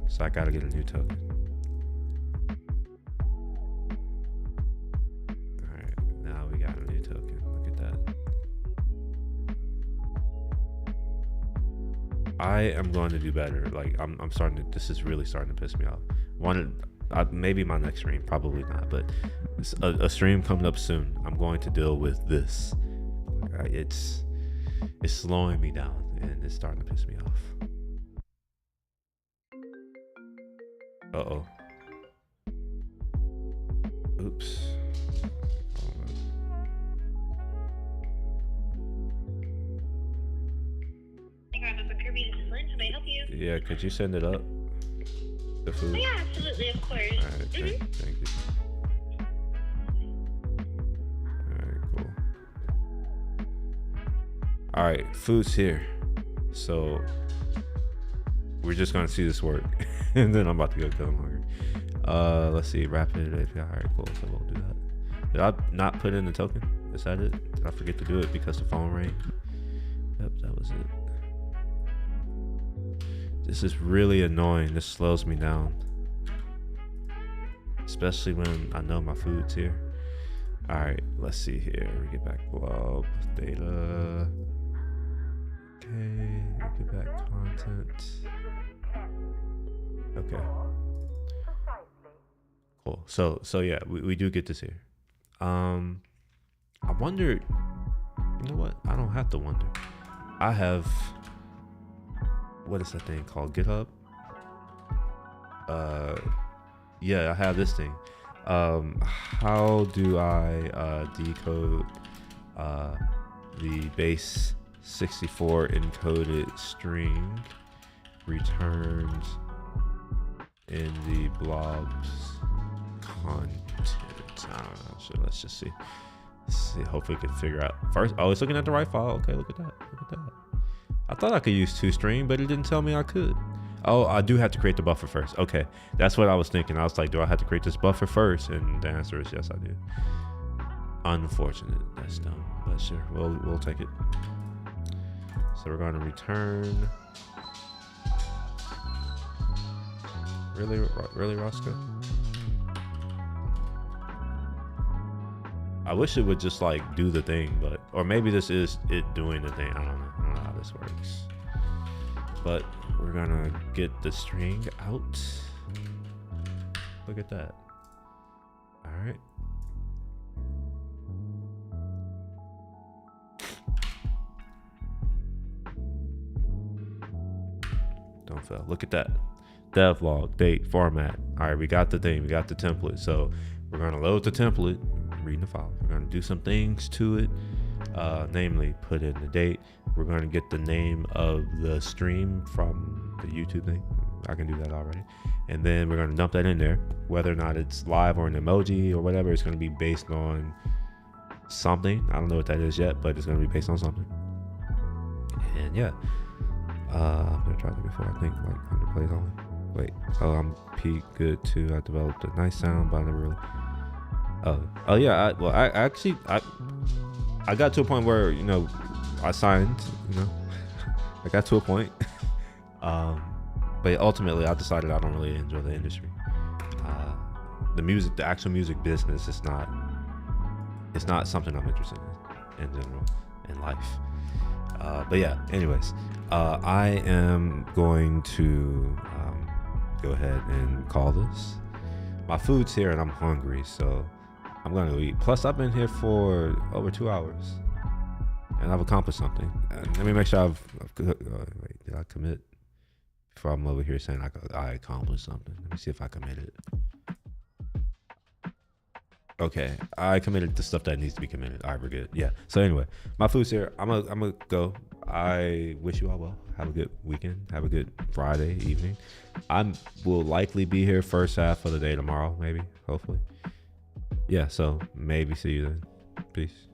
so I gotta get a new token. All right, now we got a new token. Look at that. I am going to do better. Like, I'm starting to. This is really starting to piss me off. Maybe my next stream, probably not, but a stream coming up soon. I'm going to deal with this. It's slowing me down, and it's starting to piss me off. Uh-oh. Oops. This is Kirby. This is Lynn. How may I help you? Yeah, could you send it up? The food? Oh, yeah, absolutely, of course. All right, thank you. All right, cool. All right, food's here. So we're just gonna see this work, and then I'm about to go kill him hungry. Let's see, rapid API. All right, cool. So we'll do that. Did I not put in the token? Is that it? Did I forget to do it because the phone rang? Yep, that was it. This is really annoying. This slows me down, especially when I know my food's here. All right, let's see here. We get back blob data. Okay, we get back content. Okay. Cool. So yeah, we do get this here. I wonder. You know what? I don't have to wonder. I have. What is that thing called? GitHub? Yeah, I have this thing. How do I decode the base 64 encoded string returns in the blob's content? I don't know. So let's just see. Hopefully we can figure out first. Oh, it's looking at the right file. Okay, look at that. Look at that. I thought I could use toString, but it didn't tell me I could. Oh, I do have to create the buffer first. Okay, that's what I was thinking. I was like, do I have to create this buffer first? And the answer is yes, I do. Unfortunate. That's dumb, but sure, we'll take it. So we're going to return. Really, Roscoe? I wish it would just like do the thing, but or maybe this is it doing the thing. I don't know how this works. But we're gonna get the string out. Look at that. All right. Don't fail. Look at that. Devlog, date, format. All right, we got the thing. We got the template. So we're gonna load the template. Reading the file. We're going to do some things to it, namely put in the date. We're going to get the name of the stream from the YouTube thing. I can do that already. And then we're going to dump that in there. Whether or not it's live or an emoji or whatever, it's going to be based on something. I don't know what that is yet, but it's going to be based on something. And yeah, I'm going to try that before. I think like 100 plays only. Wait, oh, I'm Pete good too. I developed a nice sound, but I never really. Oh yeah. I got to a point where I signed. I got to a point. But ultimately, I decided I don't really enjoy the industry. The actual music business is not. It's not something I'm interested in general in life. But yeah. Anyways, I am going to go ahead and call this. My food's here and I'm hungry, so. I'm going to eat. Plus, I've been here for over 2 hours, and I've accomplished something. Let me make sure wait, did I commit? Before I'm over here saying I accomplished something. Let me see if I committed. Okay, I committed the stuff that needs to be committed. All right, we're good. Yeah. So anyway, my food's here. I'm gonna go. I wish you all well. Have a good weekend. Have a good Friday evening. I will likely be here first half of the day tomorrow, maybe, hopefully. Yeah, so maybe see you then. Peace.